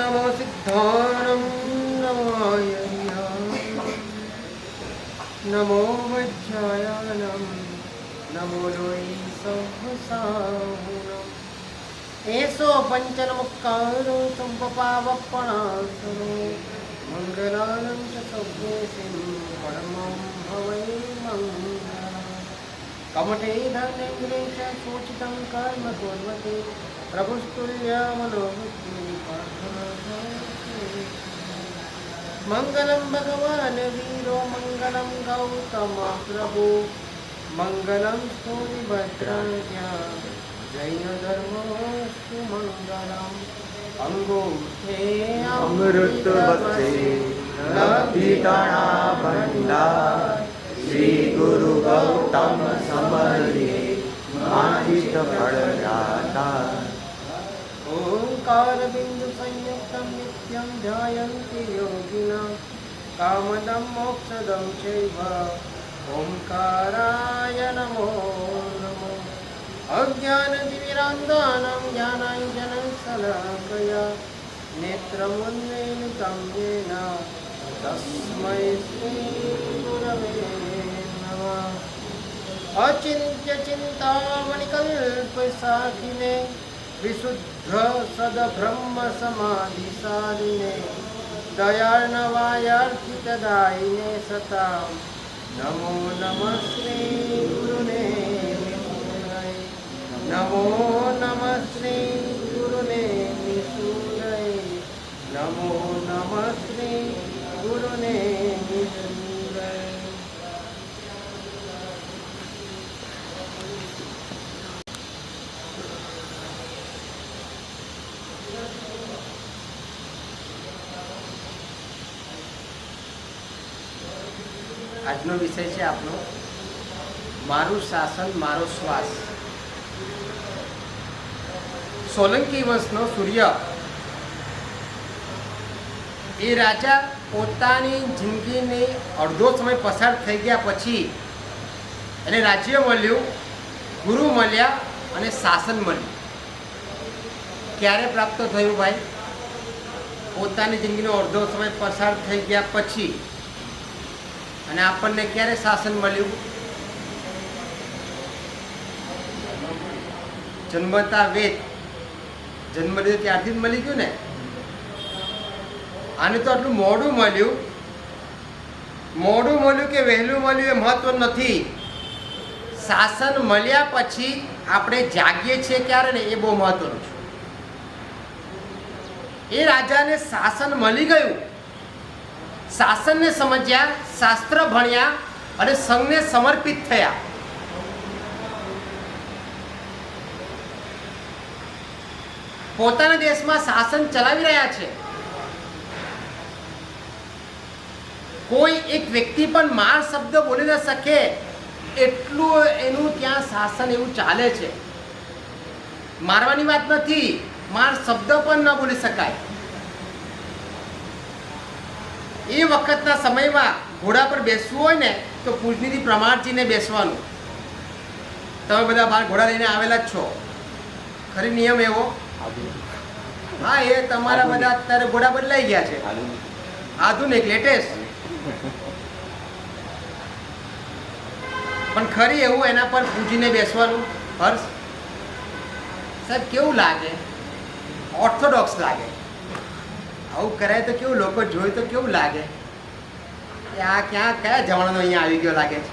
नमो सिद्धाणं नमो यज्ञाय नमो वज्रायानं नमो लोई सहसाहुनं एषो पञ्चनमुक्कारो सम्पपावपणासुरो मङ्गलानं च सव्येसिं परमं भवै मङ्गलम् कमटे धनेन्द्रे च सूचितं कर्म कुर्वते मंगलम भगवान वीरो मंगलम गौतम प्रभु मंगलम सूर्यभद्राय जैन धर्मस्तु मंगलम अंगूठे अमृत बसे नदीताणा भंडार श्री गुरु गौतम समर्ये माचित फल जाता ओंकार बिंदु संयुक्तं नित्यं ध्यायन्ति योगिनः कामदं मोक्षदं चैव ओंकाराय नमो नमः अज्ञानतिमिरान्धानां ज्ञानाञ्जनशलाकया नेत्रमुन्मीलितं येन तस्मै श्रीगुरवे नमः अचिन्त्यचिन्तामणिकल्पसाखिने विशुद्ध सद्ब्रह्म समाधिशालिने दयार्णवायार्थितदायिने सतां नमो नमः श्री गुरुने निसूरये नमो नमः श्री गुरुने निसूरये नमो नमः श्री गुरुने निसूरये। આજનો વિષય છે આપણો મારું શાસન મારો શ્વાસ. સોલંકી વંશનો સૂર્ય એ રાજા પોતાની જિંદગીની અડધો સમય પસાર થઈ ગયા પછી એને રાજ્ય મળ્યું, ગુરુ મળ્યા અને શાસન મળ્યું. ક્યારે પ્રાપ્ત થયું ભાઈ? પોતાની જિંદગીનો અડધો સમય પસાર થઈ ગયા પછી. અને આપણને ક્યારે શાસન મળ્યું? જન્મતા વેદ જન્મ લીધો ત્યારથી જ મળી ગયું ને. આને તો આટલું મોડું મળ્યું કે વહેલું મળ્યું એ મહત્વ નથી. શાસન મળ્યા પછી આપણે જાગીએ છીએ ક્યારે ને એ બહુ મહત્વનું છે. એ રાજાને શાસન મળી ગયું, શાસનને સમજ્યા, શાસ્ત્ર ભણ્યા અને સંઘને સમર્પિત થયા. પોતાના દેશમાં શાસન ચલાવી રહ્યા છે. કોઈ એક વ્યક્તિ પણ માર શબ્દ બોલી ન શકે એટલું એનું ત્યાં શાસન એવું ચાલે છે. મારવાની વાત નથી, માર શબ્દ પણ ન બોલી શકાય. એ વખતના સમયમાં ઘોડા પર બેસવું હોય ને તો પૂજનીથી પ્રમાણજીને બેસવાનું. તમે બધા બહાર ઘોડા લઈને આવેલા જ છો, ખરી નિયમ એવો? હા, એ તમારા બધા અત્યારે ઘોડા બદલાઈ ગયા છે, આધુનિક લેટેસ્ટ. પણ ખરી એવું એના પર પૂજીને બેસવાનું. હર્ષ સાહેબ કેવું લાગે? ઓર્થોડોક્સ લાગે. આવું કરાય તો કેવું, લોકો જોઈ તો કેવું લાગે કે આ ક્યાં કયા જમાનાનો અહીંયા આવી ગયો લાગે છે.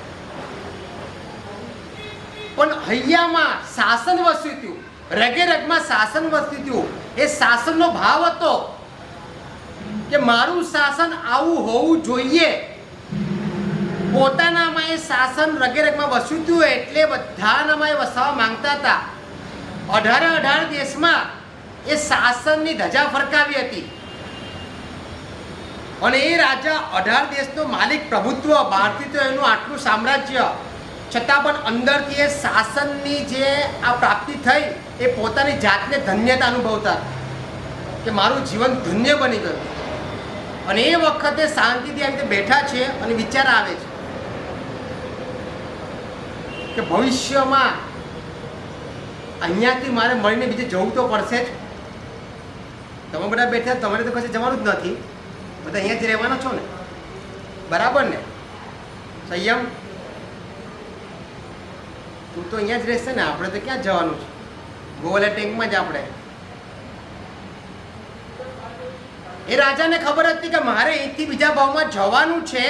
પણ હૈયામાં શાસન વસ્યું હતું, રગે રગમાં શાસન વસ્યું હતું. એ શાસનનો ભાવ હતો કે મારું શાસન આવું હોવું જોઈએ. પોતાનામાં એ શાસન રગે રગમાં વસ્યું હતું એટલે બધાનામાં એ વસાવા માંગતા હતા. 18 દેશમાં એ શાસનની ધજા ફરકાવી હતી. અને એ રાજા 18 દેશનો માલિક, પ્રભુત્વ, બહારથી તો એનું આટલું સામ્રાજ્ય, છતાં પણ અંદરથી એ શાસનની જે આ પ્રાપ્તિ થઈ એ પોતાની જાતને ધન્યતા અનુભવતા કે મારું જીવન ધન્ય બની ગયું. અને એ વખતે શાંતિથી આવી રીતે બેઠા છે અને વિચાર આવે છે કે ભવિષ્યમાં અહીંયાથી મારે મળીને બીજે જવું તો પડશે જ. તમે બધા બેઠા, તમારે તો કશે જવાનું જ નથી, બધા અહીંયા જ રહેવાના છો ને, બરાબર ને? સંયમ, તું તો અહીંયા જ રહેશે ને, આપણે તો ક્યાં જવાનું છે? ગોવાલા ટેન્કમાં જ આપણે. એ રાજાને ખબર હતી કે મારે અહીંથી બીજા ભાવમાં જવાનું છે,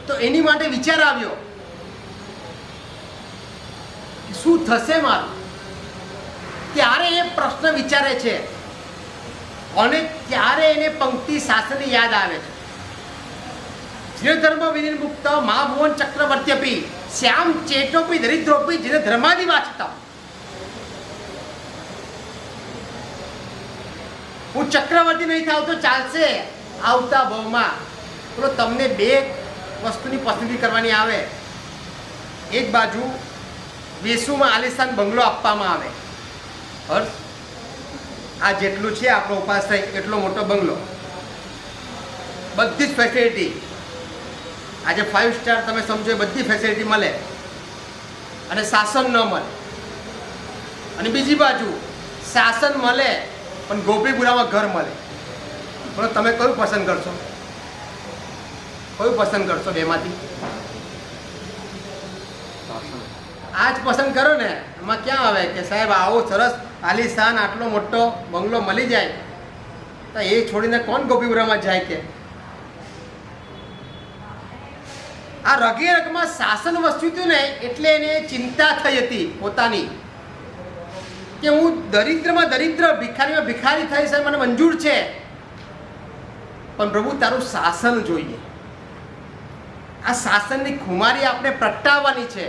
તો એની માટે વિચાર આવ્યો કે શું થશે મારું. ત્યારે એ પ્રશ્ન વિચારે છે અને ત્યારે એને પંક્તિ શાસનની યાદ આવે છે. ધર્મ વિનિર્મુક્ત મહાભુવન ચક્રવર્ત્યપી શ્યામ ચેટોપી દરિદ્રોપી જેને ધર્માદિ વાંચતા. હું ચક્રવર્તી નહીં થાવ તો ચાલશે આવતા ભાવમાં. બોલો, તમને બે વસ્તુની પસંદગી કરવાની આવે. એક બાજુ વેસુમાં આલિશાન બંગલો આપવામાં આવે. હર્ષ, આ જેટલું છે આપણો ઉપાશ્રય એટલો મોટો બંગલો, બધી જ ફેસિલિટી, આજે 5 સ્ટાર તમે સમજો એ બધી ફેસિલિટી મળે અને શાસન ન મળે. અને બીજી બાજુ શાસન મળે પણ ગોપીપુરામાં ઘર મળે. બોલો, તમે કયું પસંદ કરશો? કયું પસંદ કરશો બેમાંથી? આ જ પસંદ કરો ને. એમાં ક્યાં આવે કે સાહેબ આવો સરસ આલિશાન આટલો મોટો બંગલો મળી જાય તો એ છોડીને કોણ ગોપીપુરામાં જાય? કે આ રગે રગમાં શાસન વસ્તુ હતું ને, એટલે એને ચિંતા થઈ હતી પોતાની કે હું દરિદ્રમાં દરિદ્ર, ભિખારીમાં ભિખારી થઈ, સાહેબ મને મંજૂર છે, પણ પ્રભુ તારું શાસન જોઈએ. આ શાસનની ખુમારી આપણે પ્રગટાવવાની છે.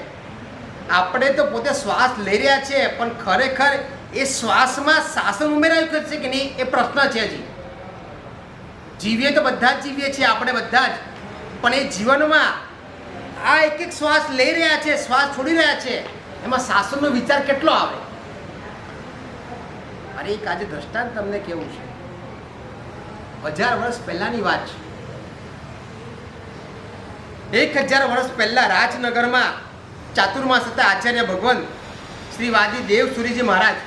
આપણે તો પોતે શ્વાસ લઈ રહ્યા છે, પણ ખરેખર એ શ્વાસમાં શાસન ઉમેરાયું છે કે નહીં એ પ્રશ્ન છે. હજી જીવીએ તો બધા જ જીવીએ છીએ આપણે બધા જ, પણ એ જીવનમાં આ એક એક શ્વાસ લઈ રહ્યા છે, શ્વાસ છોડી રહ્યા છે, એમાં શાસનનો વિચાર કેટલો આવે? અરે એક આજે દ્રષ્ટાંત તમને કેવું છે, 1000 વર્ષ પહેલાની વાત છે. 1000 વર્ષ પહેલા રાજનગરમાં ચાતુર્માસ હતા આચાર્ય ભગવાન શ્રી વાદી દેવ સુરીજી મહારાજ,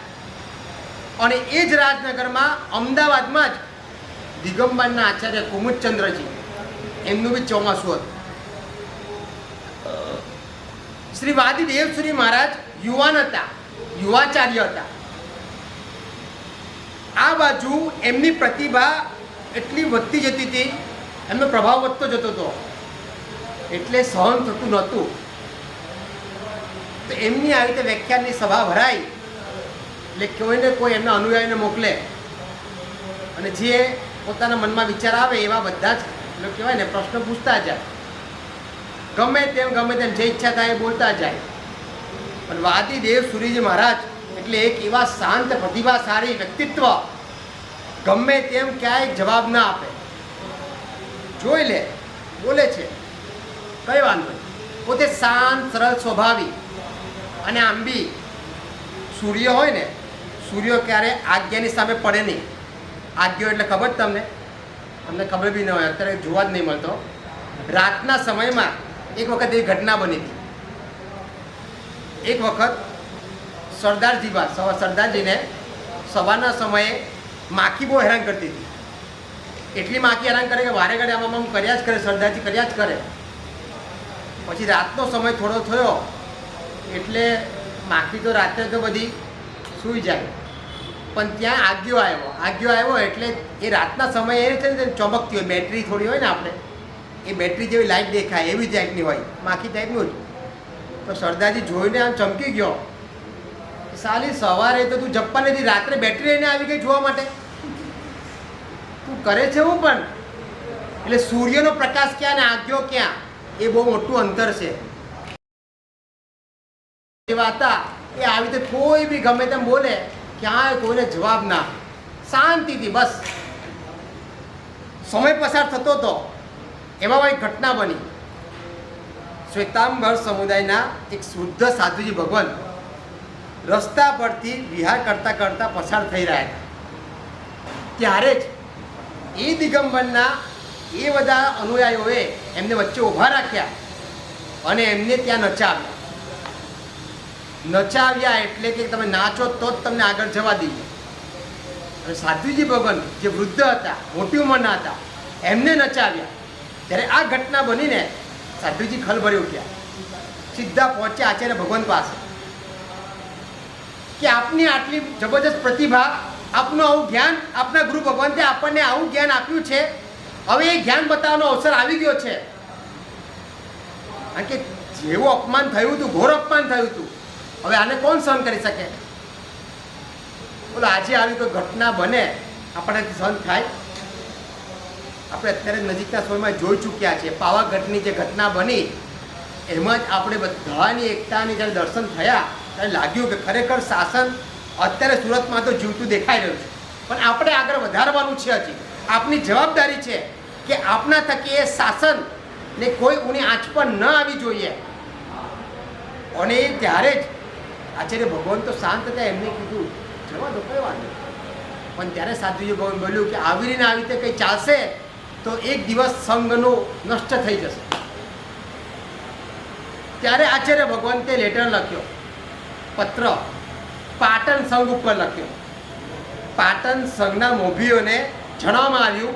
અને એ જ રાજનગરમાં અમદાવાદમાં જ દિગંબરના આચાર્ય કુમુદચંદ્રજી, એમનું બી ચોમાસું હતું. શ્રી વાદી દેવસુરી મહારાજ યુવાન હતા, યુવાચાર્ય હતા. આ બાજુ એમની પ્રતિભા એટલી વધતી જતી હતી, એમનો પ્રભાવ વધતો જતો હતો, એટલે સહન થતું નહોતું. તો એમની આવી રીતે વ્યાખ્યાનની સભા ભરાઈ એટલે કોઈને કોઈ એમના અનુયાયીને મોકલે અને જે પોતાના મનમાં વિચાર આવે એવા બધા જ એટલે કહેવાય ને પ્રશ્ન પૂછતા જાય, ગમે તેમ જે ઈચ્છા થાય એ બોલતા જાય. પણ વાદી દેવ સુરીજી મહારાજ એટલે એક એવા શાંત પ્રતિભાશાળી વ્યક્તિત્વ, ગમે તેમ ક્યાંય જવાબ ના આપે, જોઈ લે, બોલે છે, કઈ વાંધો નહીં. પોતે શાંત સરળ સ્વભાવી. અને આમ બી સૂર્ય હોય ને, સૂર્ય ક્યારે આજ્ઞાની સામે પડે નહીં. આજ્ઞો એટલે ખબર તમને ખબર બી ન હોય, અત્યારે જોવા જ નહીં મળતો. રાતના સમયમાં એક વખત એવી ઘટના બની હતી. એક વખત સરદારજીને સવારના સમયે માખી બહુ હેરાન કરતી હતી. એટલી માખી હેરાન કરે કે વારે ઘડે આમ કર્યા જ કરે, સરદારજી કર્યા જ કરે. પછી રાતનો સમય થોડો થયો એટલે માખી તો રાત્રે તો બધી સૂઈ જાય, પણ ત્યાં આગિયો આવ્યો એટલે એ રાતના સમયે એ છે ને ચમકતી હોય, બેટરી થોડી હોય ને આપણે એ બેટરી જેવી લાઈટ દેખાય એવી ટાઈપની હોય, માખી ટાઈપનું જ. તો સરદારજી જોઈને આમ ચમકી ગયો, સાલી સવારે તો તું જપ્પા નથી, રાત્રે બેટરી લઈને આવી ગઈ જોવા માટે, તું કરે છે હું પણ. એટલે સૂર્યનો પ્રકાશ ક્યાં ને આગિયો ક્યાં, એ બહુ મોટું અંતર છે. એવા હતા એ આવી રીતે કોઈ બી ગમે તેમ બોલે, ક્યાંય કોઈને જવાબ ના, શાંતિથી બસ સમય પસાર થતો હતો. એમાં એક ઘટના બની. શ્વેતાંબર સમુદાયના એક શુદ્ધ સાધુજી ભગવાન રસ્તા પરથી વિહાર કરતા કરતા પસાર થઈ રહ્યા હતા. ત્યારે જ એ દિગંબરના એ બધા અનુયાયીઓએ એમને વચ્ચે ઊભા રાખ્યા અને એમને ત્યાં નચાવ્યા એટલે કે તમે નાચો તો જ તમને આગળ જવા દઈએ. અને સાધુજી ભગવાન જે વૃદ્ધ હતા, મોટી ઉંમરના હતા, એમને નચાવ્યા. ત્યારે આ ઘટના બનીને સાધુજી ખલભરી ઉઠ્યા, સીધા પહોંચ્યા આચાર્ય ભગવાન પાસે કે આપની આટલી જબરજસ્ત પ્રતિભા, આપનું આવું જ્ઞાન, આપના ગુરુ ભગવંતે આપણને આવું જ્ઞાન આપ્યું છે, હવે એ જ્ઞાન બતાવવાનો અવસર આવી ગયો છે. કારણ કે જેવું અપમાન થયું હતું, ઘોર અપમાન થયું હતું, હવે આને કોણ સહન કરી શકે? બોલો, આજે આવી કોઈ ઘટના બને આપણાથી સહન થાય? આપણે અત્યારે નજીકના સમયમાં જોઈ ચૂક્યા છીએ. પાવાગઢની જે ઘટના બની એમાં જ આપણે બધાની એકતાની જ્યારે દર્શન થયા ત્યારે લાગ્યું કે ખરેખર શાસન અત્યારે સુરતમાં તો જીવતું દેખાઈ રહ્યું છે, પણ આપણે આગળ વધારવાનું છે. હજી આપની જવાબદારી છે કે આપના થકી એ શાસનને કોઈ ઊની આંચ પર ન આવી જોઈએ. અને ત્યારે જ આચાર્ય ભગવાન તો શાંત હતા, એમને કીધું જવા દો, કઈ વાત નહીં. પણ ત્યારે સાધુજી ભગવાન બોલ્યું કે આવી રીતે કંઈ ચાલશે તો એક દિવસ સંઘનો નષ્ટ થઈ જશે. ત્યારે આચાર્ય ભગવાન તે લેટર લખ્યો, પત્ર પાટણ સંઘ ઉપર લખ્યો. પાટણ સંઘના મોભીઓને જણાવવામાં આવ્યું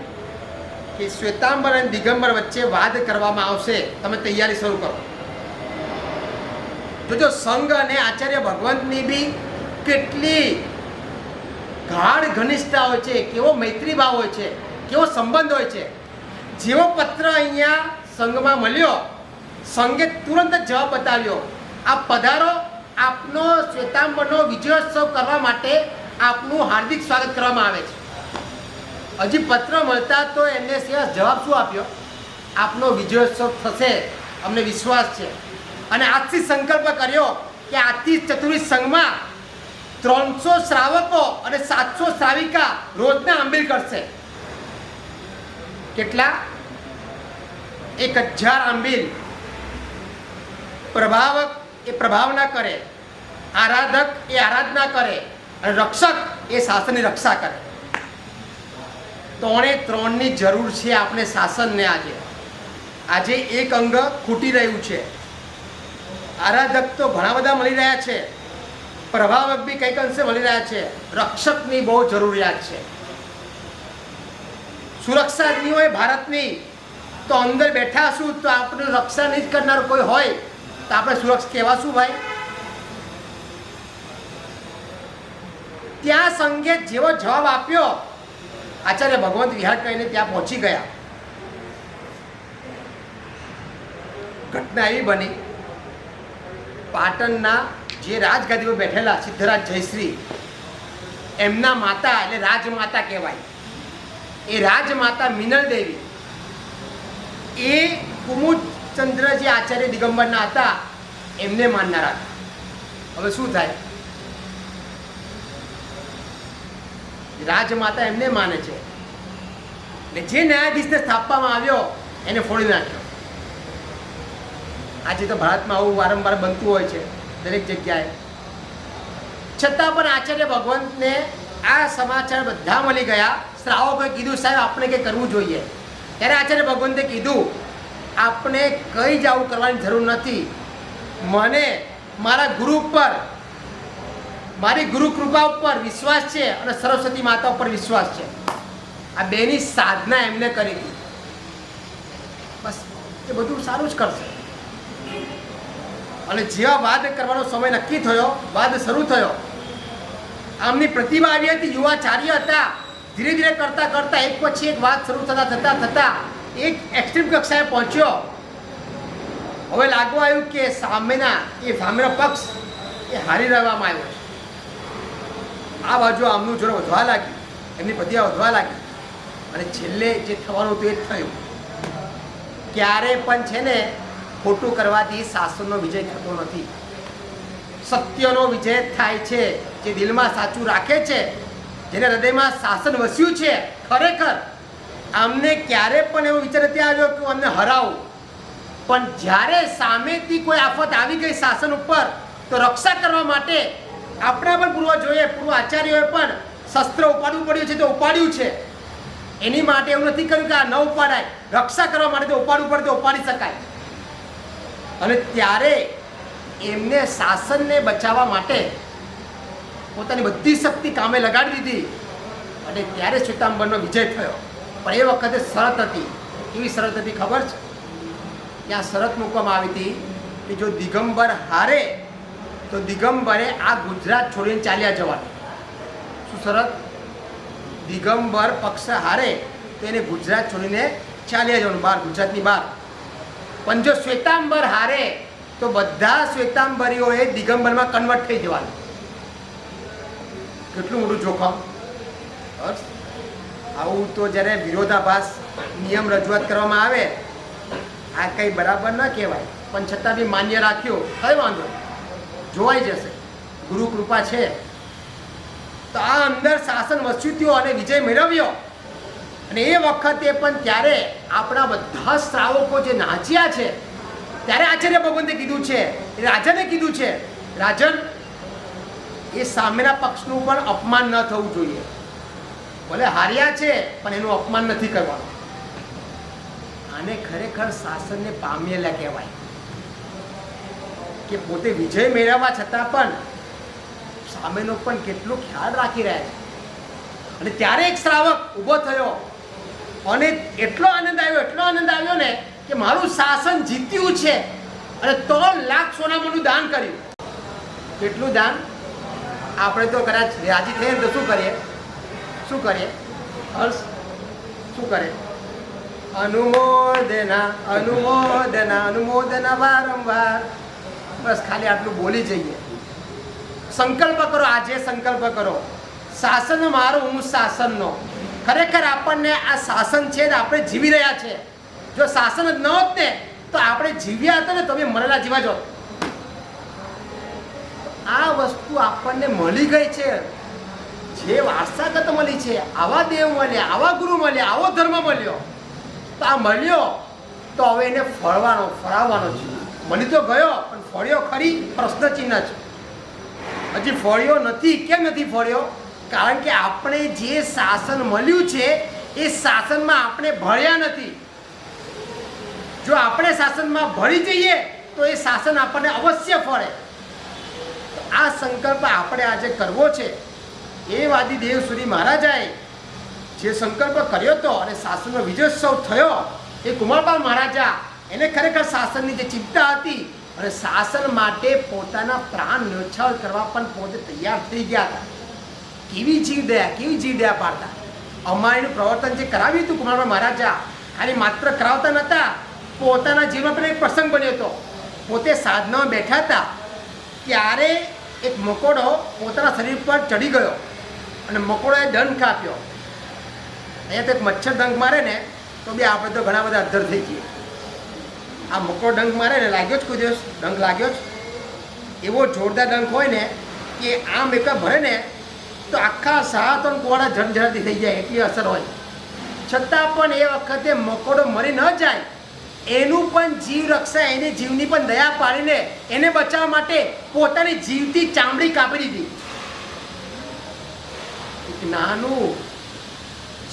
કે શ્વેતાંબર અને દિગંબર વચ્ચે વાદ કરવામાં આવશે, તમે તૈયારી શરૂ કરો. જો સંઘ અને આચાર્ય ભગવંતની બી કેટલી ગાઢ ઘનિષ્ઠતા હોય છે, કેવો મૈત્રી ભાવ હોય છે, કેવો સંબંધ હોય છે. જેવો પત્ર અહીંયા સંઘમાં મળ્યો, સંઘે તુરંત જ જવાબ બતાવ્યો, આપ પધારો, આપનો શ્વેતાંબરનો વિજયોત્સવ કરવા માટે આપનું હાર્દિક સ્વાગત કરવામાં આવે છે. હજી પત્ર મળતા તો એમને જવાબ શું આપ્યો? આપનો વિજયોત્સવ થશે, અમને વિશ્વાસ છે. અને આજથી સંકલ્પ કર્યો કે આજથી ચતુર્વિધ સંઘમાં 300 શ્રાવકો અને 700 શ્રાવિકા રોજના આંબિલ કરશે. કેટલા? 1000 આંબિલ. પ્રભાવક એ પ્રભાવના કરે, આરાધક એ આરાધના કરે, અને રક્ષક એ શાસનની રક્ષા કરે. ત્રણની જરૂર છે આપણે શાસનને. આજે એક અંગ ખૂટી રહ્યું છે. આરાધક તો ઘણા બધા મળી રહ્યા છે, પ્રભાવક બી કંઈક અંશે મળી રહ્યા છે, રક્ષકની બહુ જરૂરિયાત છે. સુરક્ષા નહીં હોય ભારતની તો અંદર બેઠા છું તો આપણે રક્ષા નહીં જ કરનાર કોઈ હોય તો આપણે સુરક્ષા કહેવાશું ભાઈ? ત્યાં સંઘે જેવો જવાબ આપ્યો, આચાર્ય ભગવંત વિહાર કરીને ત્યાં પહોંચી ગયા. ઘટના એવી બની, પાટણના જે રાજગાદી પર બેઠેલા સિદ્ધરાજ જયશ્રી, એમના માતા એટલે રાજમાતા કહેવાય, એ રાજમાતા મિનલ દેવી, એ કુમુદચંદ્ર જે આચાર્ય દિગંબરના હતા એમને માનનારા હતા. હવે શું થાય? રાજમાતા એમને માને છે એટલે જે ન્યાયાધીશને સ્થાપવામાં આવ્યો એને ફોડી નાખ્યો. આજે તો ભારતમાં આવું વારંવાર બનતું હોય છે દરેક જગ્યાએ. છતાં પણ આચાર્ય ભગવંતને આ સમાચાર બધા મળી ગયા. શ્રાવકોએ કીધું સાહેબ આપણે કંઈ કરવું જોઈએ. ત્યારે આચાર્ય ભગવંતે કીધું આપણે કંઈ જ આવું કરવાની જરૂર નથી. મને મારા ગુરુ ઉપર, મારી ગુરુ કૃપા ઉપર વિશ્વાસ છે અને સરસ્વતી માતા ઉપર વિશ્વાસ છે. આ બેની સાધના એમને કરી હતી. બસ એ બધું સારું જ કરશે. અને જેવા વાદ કરવાનો સમય નક્કી થયો, વાદ શરૂ થયો. આમની પ્રતિભા આવી હતી, યુવાચાર્ય હતા. ધીરે ધીરે કરતા કરતા એક પછી એક વાત શરૂ થતા એક એક્સ્ટ્રીમ કક્ષાએ પહોંચ્યો. હવે લાગવા આવ્યું કે સામેનો પક્ષ એ હારી રહેવામાં આવ્યો છે. આ બાજુ આમનું જોર વધવા લાગ્યું, એમની પ્રતિભા વધવા લાગી, અને છેલ્લે જે થવાનું હતું એ જ થયું. ક્યારે પણ છે ને ખોટું કરવાથી શાસનનો વિજય થતો નથી. સત્યનો વિજય થાય છે. જે દિલમાં સાચું રાખે છે, જેને હૃદયમાં શાસન વસ્યું છે, ખરેખર આમને ક્યારે પણ એવો વિચાર નથી આવ્યો કે અમને હરાવું. પણ જ્યારે સામેથી કોઈ આફત આવી ગઈ શાસન ઉપર તો રક્ષા કરવા માટે આપણા પણ પૂર્વજોએ, પૂર્વ આચાર્યોએ પણ શસ્ત્ર ઉપાડવું પડ્યું છે તો ઉપાડ્યું છે. એની માટે એવું નથી કર્યું કે આ ન ઉપાડાય, રક્ષા કરવા માટે તો ઉપાડવું પડે તો ઉપાડી શકાય. અને ત્યારે એમને શાસનને બચાવવા માટે પોતાની બધી શક્તિ કામે લગાડી દીધી. અને ત્યારે શ્વેતાંબરનો વિજય થયો. પણ એ વખતે શરત હતી. કેવી શરત હતી ખબર છે? ત્યાં શરત મૂકવામાં આવી હતી કે જો દિગંબર હારે તો દિગંબરે આ ગુજરાત છોડીને ચાલ્યા જવાનું. શું શરત? દિગંબર પક્ષ હારે તો એને ગુજરાત છોડીને ચાલ્યા જવાનું, બહાર, ગુજરાતની બહાર. પણ જો શ્વેતાંબર હારે તો બધા શ્વેતાંબરીઓએ દિગંબરમાં કન્વર્ટ થઈ જવાનું. કેટલું મોટું જોખમ! આવું તો જ્યારે વિરોધાભાસ નિયમ રજૂઆત કરવામાં આવે, આ કંઈ બરાબર ન કહેવાય, પણ છતાં બી માન્ય રાખ્યો, કઈ વાંધો જોવાઈ જશે, ગુરુ કૃપા છે. તો આ અંદર શાસન વસ્યું થયું અને વિજય મેળવ્યો. અને એ વખતે પણ ત્યારે આપણા બધા શ્રાવકો જે નાચ્યા છે, ત્યારે આચાર્ય ભગવંતે કીધું છે, રાજાને કીધું છે, રાજન એ સામેના પક્ષનું પણ અપમાન ન થવું જોઈએ. ભલે હાર્યા છે પણ એનું અપમાન નથી કરવાનું. આને ખરેખર શાસનને પામેલા કહેવાય કે પોતે વિજય મેળવવા છતાં પણ સામેનો પણ કેટલો ખ્યાલ રાખી રહ્યા છે. અને ત્યારે એક શ્રાવક ઊભો થયો અને એટલો આનંદ આવ્યો ને કે મારું શાસન જીત્યું છે, અને 3 લાખ સોનામાંનું દાન કર્યું. કેટલું દાન? આપણે તો કદાચ રાજી થઈએ તો શું કરીએ હર્ષ? શું કરે? અનુમોદના વારંવાર. બસ ખાલી આટલું બોલી જઈએ. સંકલ્પ કરો, આજે સંકલ્પ કરો, શાસન મારું, હું શાસનનો. ખરેખર આપણને આ શાસન છે ને આપણે જીવી રહ્યા છે. જો શાસન જ ન હોત ને તો આપણે જીવ્યા હતા ને તમે મરેલા જીવા જો. આ વસ્તુ આપણને મળી ગઈ છે, જે વારસાગત મળી છે. આવા દેવ મળ્યા, આવા ગુરુ મળ્યા, આવો ધર્મ મળ્યો. તો આ મળ્યો તો હવે એને ફળાવવાનો છે. મળી તો ગયો પણ ફળ્યો ખરી? પ્રશ્ન ચિહ્ન છે. હજી ફળ્યો નથી. કેમ નથી ફળ્યો? કારણ કે આપણે જે શાસન મળ્યું છે એ શાસનમાં આપણે ભળ્યા નથી. જો આપણે શાસનમાં ભળી જઈએ તો એ શાસન આપણને અવશ્ય ફળે. આ સંકલ્પ આપણે આજે કરવો છે. એ વાદીદેવ સૂરી મહારાજાએ જે સંકલ્પ કર્યો હતો અને શાસનનો વિજયોત્સવ થયો, એ કુમારપાલ મહારાજા એને ખરેખર શાસનની જે ચિંતા હતી અને શાસન માટે પોતાના પ્રાણ ન્યોછાવર કરવા પણ પોતે તૈયાર થઈ ગયા હતા. કેવી જીવદયા પાડતા. અમારીનું પ્રવર્તન જે કરાવ્યું હતું કુમારપાલ મહારાજા, ખાલી માત્ર કરાવતા નહોતા, પોતાના જીવનમાં પણ એક પ્રસંગ બન્યો હતો. પોતે સાધનામાં બેઠા હતા ત્યારે એક મકોડો પોતાના શરીર પર ચડી ગયો અને મકોડોએ ડંખ કાપ્યો. અહીંયા તો એક મચ્છર ડંખ મારે ને તો બી આપણે તો ઘણા બધા અદ્ધર થઈ જઈએ. આ મકોડો ડંખ મારે ને, લાગ્યો જ કોઈ દિવસ ડંખ લાગ્યો જ? એવો જોરદાર ડંખ હોય ને કે આમ એક ભરે ને તો આખા 7 કોળા ઝણઝણાતી થઈ જાય, એટલી અસર હોય. છતાં પણ એ વખતે મકોડો મરી ન જાય એનું પણ જીવ રક્ષા, એને જીવની પણ દયા પાડીને એને બચાવવા માટે પોતાની જીવતી ચામડી કાપી દીધી. એક નાનું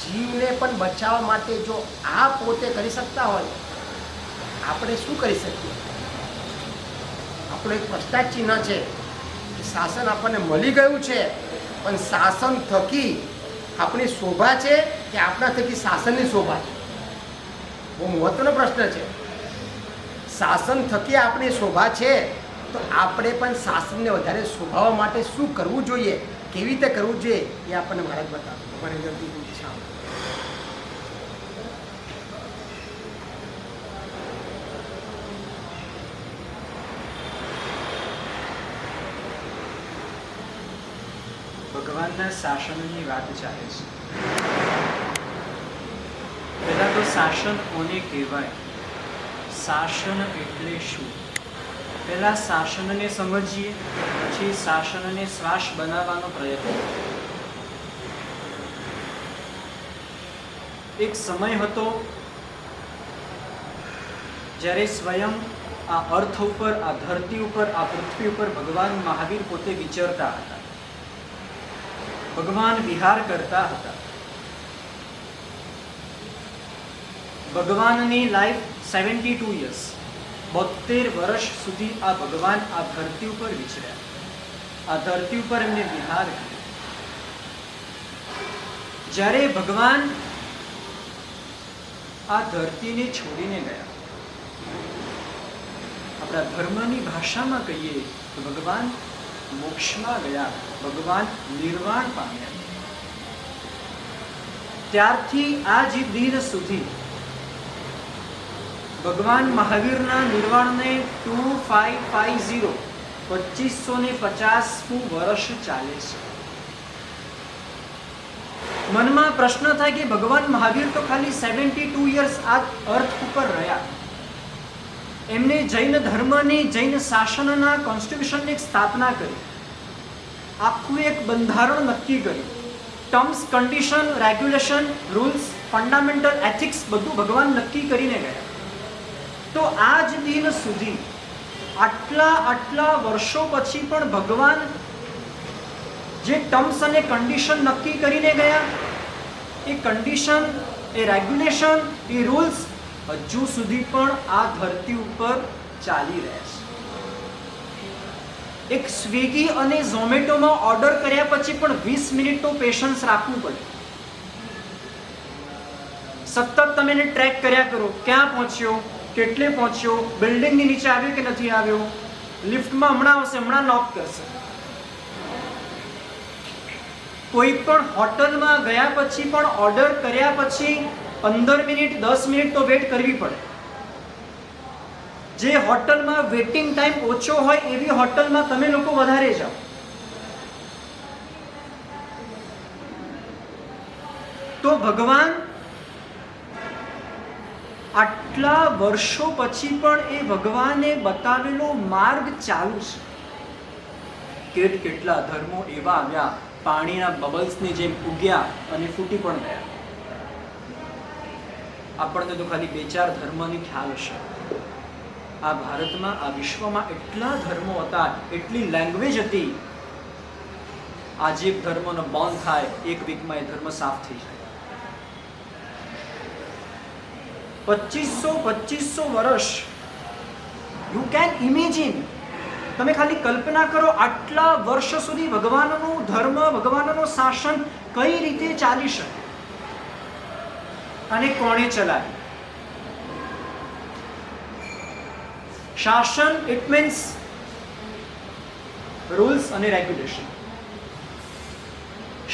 જીવને પણ બચાવવા માટે જો આ પોતે કરી શકતા હોય, આપણે શું કરી શકીએ? આપણું એક પ્રશ્નાચિહ્ન છે. શાસન આપણને મળી ગયું છે, પણ શાસન થકી આપણી શોભા છે કે આપણા થકી શાસનની શોભા છે? બહુ મહત્વનો પ્રશ્ન છે. શાસન થકી આપણી શોભા છે તો આપણે પણ શાસનને વધારે શોભાવવા માટે શું કરવું જોઈએ, કેવી રીતે કરવું જોઈએ, એ આપણને મહારાજ બતાવે. ભગવાનની વિનંતી છે. ભગવાનના શાસનની વાત ચાલે છે. પહેલા તો શાસન કોને કહેવાય, શાસન એટલે શું? પહેલા શાસનને સમજીએ, પછી શાસનને શ્વાસ બનાવવાનો પ્રયત્ન. એક સમય હતો જ્યારે સ્વયં આ અર્થ ઉપર, આ ધરતી ઉપર, આ પૃથ્વી ઉપર ભગવાન મહાવીર પોતે વિચરતા હતા. ભગવાન વિહાર કરતા હતા. ભગવાનની લાઈફ 72 યર્સ, 72 વર્ષ સુધી આ ભગવાન આ ધરતી ઉપર વિચર્યા. આ ધરતી ઉપર એમને વિહાર કર્યો. જ્યારે ભગવાન આ ધરતીને છોડીને ગયા, આપણા ધર્મની ભાષામાં કહીએ તો ભગવાન મોક્ષમાં ગયા, ભગવાન નિર્વાણ પામ્યા. ત્યારથી આજ દિન સુધી ભગવાન મહાવીરના નિર્વાણને 2550 2550મું વર્ષ ચાલે છે. મનમાં પ્રશ્ન થાય કે ભગવાન મહાવીર તો ખાલી 72 યર્સ આ અર્થ ઉપર રહ્યા. એમને જૈન ધર્મની, જૈન શાસનના કોન્સ્ટિટ્યુશનની એક સ્થાપના કરી, આખું એક બંધારણ નક્કી કર્યું, terms, condition, regulation, rules, fundamental ethics બધું ભગવાન નક્કી કરીને ગયા. તો આજ દિન સુધી આટલા વર્ષો પછી પણ ભગવાન જે ટર્મ્સ અને કન્ડિશન નક્કી કરીને ગયા, એ કન્ડિશન, એ રેગ્યુલેશન, એ રૂલ્સ હજુ સુધી પણ આ ધરતી ઉપર ચાલી રહ્યા છે. એક સ્વિગી અને ઝોમેટોમાં ઓર્ડર કર્યા પછી પણ 20 મિનિટ તો પેશન્સ રાખવું પડે. સતત તમે એને ટ્રેક કર્યા કરો, ક્યાં પહોંચ્યો, કેટલે પહોંચ્યો, બિલ્ડિંગની નીચે આવ્યો કે નથી આવ્યો, લિફ્ટમાં હમણાં આવશે, હમણાં નોક કરશે. કોઈ પણ હોટલમાં ગયા પછી પણ ઓર્ડર કર્યા પછી 15 મિનિટ 10 મિનિટ તો વેટ કરવી પડે. જે હોટલમાં વેટિંગ ટાઈમ ઓછો હોય એવી હોટલમાં તમે લોકો વધારે જાઓ. તો ભગવાન આટલા વર્ષો પછી પણ એ ભગવાને બતાવેલો માર્ગ ચાલુ છે. કેટલા ધર્મો એવા આવ્યા, પાણીના બબલ્સની જેમ ઉગ્યા અને ફૂટી પણ ગયા. આપણને તો ખાલી 2-4 ધર્મની ખ્યાલ હશે. આ ભારતમાં, આ વિશ્વમાં એટલા ધર્મો હતા, એટલી લેંગ્વેજ હતી. આજે એક ધર્મનો બંધ થાય, એક વીકમાં એ ધર્મ સાફ થઈ જાય. 2500 વર્ષ, યુ કેન ઇમેજિન, તમે ખાલી કલ્પના કરો આટલા વર્ષ સુધી ભગવાનનું ધર્મ, ભગવાનનું શાસન કઈ રીતે ચાલી શકે અને કોણે ચલાવ્યું. શાસન ઇટ મીન્સ રૂલ્સ અને રેગ્યુલેશન.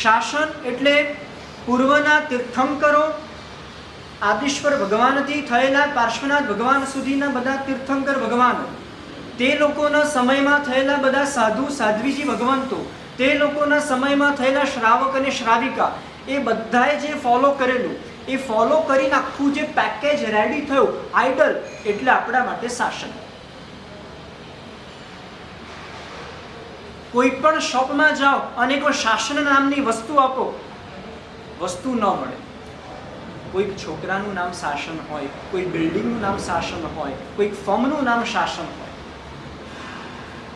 શાસન એટલે પૂર્વના તીર્થંકરો, આદિશ્વર ભગવાનથી થયેલા પાર્શ્વનાથ ભગવાન સુધીના બધા તીર્થંકર ભગવાનો, તે લોકોના સમયમાં થયેલા બધા સાધુ સાધ્વીજી ભગવંતો, તે લોકોના સમયમાં થયેલા શ્રાવક અને શ્રાવિકા, એ બધાએ જે ફોલો કરેલું, એ ફોલો કરીને આખું જે પેકેજ રેડી થયું, આઈડલ એટલે આપણા માટે શાસન. કોઈ પણ શોપમાં જાઓ અને કોઈ શાસન નામની વસ્તુ આપો, વસ્તુ ન મળે. કોઈક છોકરાનું નામ શાસન હોય, કોઈ બિલ્ડિંગનું નામ શાસન હોય, કોઈક ફર્મનું નામ શાસન હોય,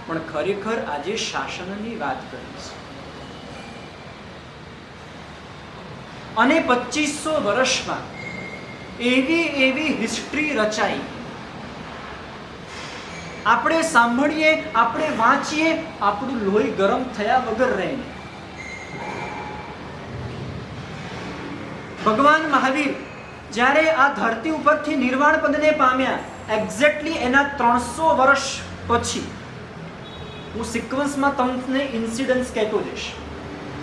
પણ ખરેખર આજે શાસનની વાત કરી છે. અને 2500 વર્ષમાં એવી હિસ્ટ્રી રચાઈ. આપણે સાંભળીએ, આપણે વાંચીએ, આપણું લોહી ગરમ થયા વગર રહે. ભગવાન મહાવીર જ્યારે આ ધરતી ઉપરથી નિર્વાણ પદને પામ્યા, એક્ઝેક્ટલી એના 300 વર્ષ પછી, હું સિક્વન્સમાં તમને ઇન્સિડન્ટ્સ કહેતો જઈશ.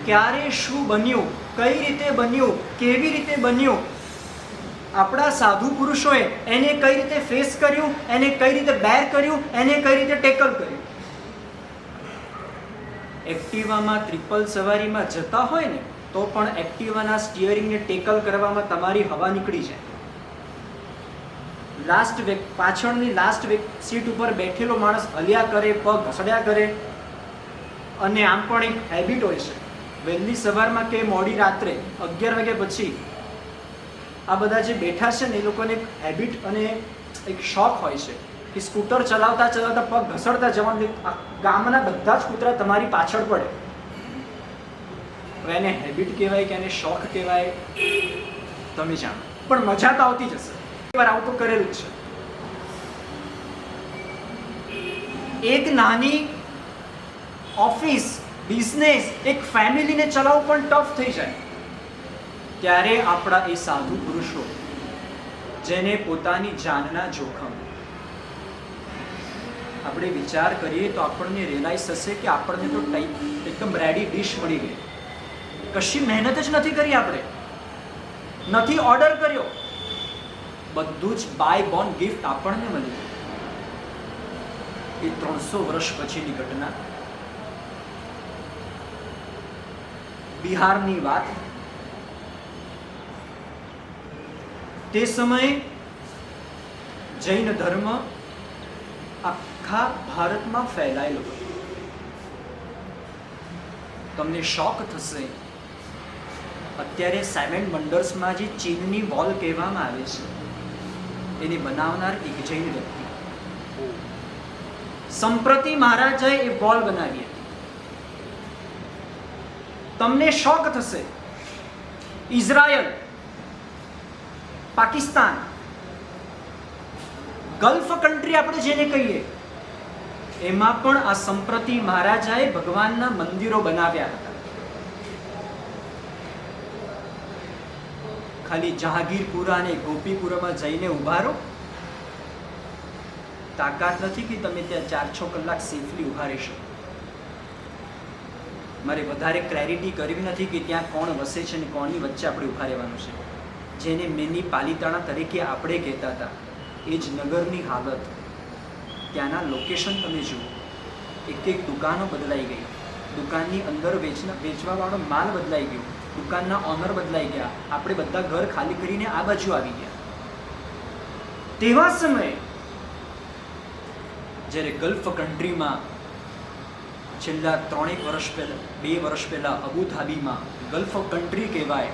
ક્યારે શું બન્યું, કઈ રીતે બન્યું, કેવી રીતે બન્યું, આપણા સાધુ પુરુષોએ એને કઈ રીતે ફેસ કર્યું, એને કઈ રીતે બેર કર્યું, એને કઈ રીતે ટેકલ કર્યું. એક્ટિવામાં ટ્રિપલ સવારીમાં જતા હોય ને તો પણ એક્ટિવાના સ્ટીયરિંગને ટેકલ કરવામાં તમારી હવા નીકળી જાય. પાછળની લાસ્ટ સીટ ઉપર બેઠેલો માણસ હલ્યા કરે, પગ ઘસડ્યા કરે. અને આમ પણ એક હેબિટ હોય છે, વહેલી સવારમાં કે મોડી રાત્રે 11 વાગ્યા પછી આ બધા જે બેઠા છે ને એ લોકોને એક હેબિટ અને એક શોખ હોય છે કે સ્કૂટર ચલાવતા ચલાવતા પગ ઘસડતા જવાનું. ગામના બધા જ કૂતરા તમારી પાછળ પડે. હવે એને હેબિટ કહેવાય કે એને શોખ કહેવાય તમે જાણો, પણ મજા તો આવતી જશે. એકવાર આવું તો કરેલું જ છે. એક નાની ઓફિસ, બિઝનેસ, એક ફેમિલીને ચલાવવું પણ ટફ થઈ જાય. ત્યારે આપણા એ સાધુ પુરુષો જેને પોતાની જાનના જોખમ, આપણે વિચાર કરીએ તો આપણને રિયલાઇઝ થશે કે આપણને તો એકદમ રેડી ડિશ મળી ગઈ. કશી મહેનત જ નથી કરી, આપણે નથી ઓર્ડર કર્યો, બધું જ બાય બોર્ન ગિફ્ટ આપણને મળી ગયું. એ 300 વર્ષ પછીની ઘટના, બિહારની વાત. તે સમયે જૈન ધર્મ આખા ભારતમાં ફેલાયેલો હતો. તમને શોક થશે, અત્યારે 7 વન્ડર્સમાં જે ચીનની વોલ કહેવામાં આવે છે એને બનાવનાર એક જૈન વ્યક્તિ, સંપ્રતિ મહારાજાએ એ વોલ બનાવી હતી. તમને શોક થશે, ઇઝરાયલ, પાકિસ્તાન, ગલ્ફ કન્ટ્રી આપણે જેને કહીએ, એમાં પણ આ સંપ્રતિ મહારાજાએ ભગવાનના મંદિરો બનાવ્યા હતા. ખાલી જહાંગીરપુરા અને ગોપીપુરામાં જઈને ઉભા રહો, તાકાત નથી કે તમે ત્યાં 4-6 કલાક સેફલી ઉભા રહી શકો. મારે વધારે ક્લેરિટી કરવી નથી કે ત્યાં કોણ વસે છે અને કોણની વચ્ચે આપણે ઉભા રહેવાનું છે. જેને મિની પાલિતાણા તરીકે આપણે કહેતા હતા, એ જ નગરની હાલત, ત્યાંના લોકેશન તમે જુઓ, એક દુકાનો બદલાઈ ગઈ, દુકાનની અંદર વેચવાવાળો માલ બદલાઈ ગયો, દુકાનના ઓનર બદલાઈ ગયા, આપણે બધા ઘર ખાલી કરીને આ બાજુ આવી ગયા. તેવા સમયે જ્યારે ગલ્ફ કન્ટ્રીમાં છેલ્લા 3 વર્ષ પહેલા, 2 વર્ષ પહેલા અબુધાબીમાં, ગલ્ફ કન્ટ્રી કહેવાય,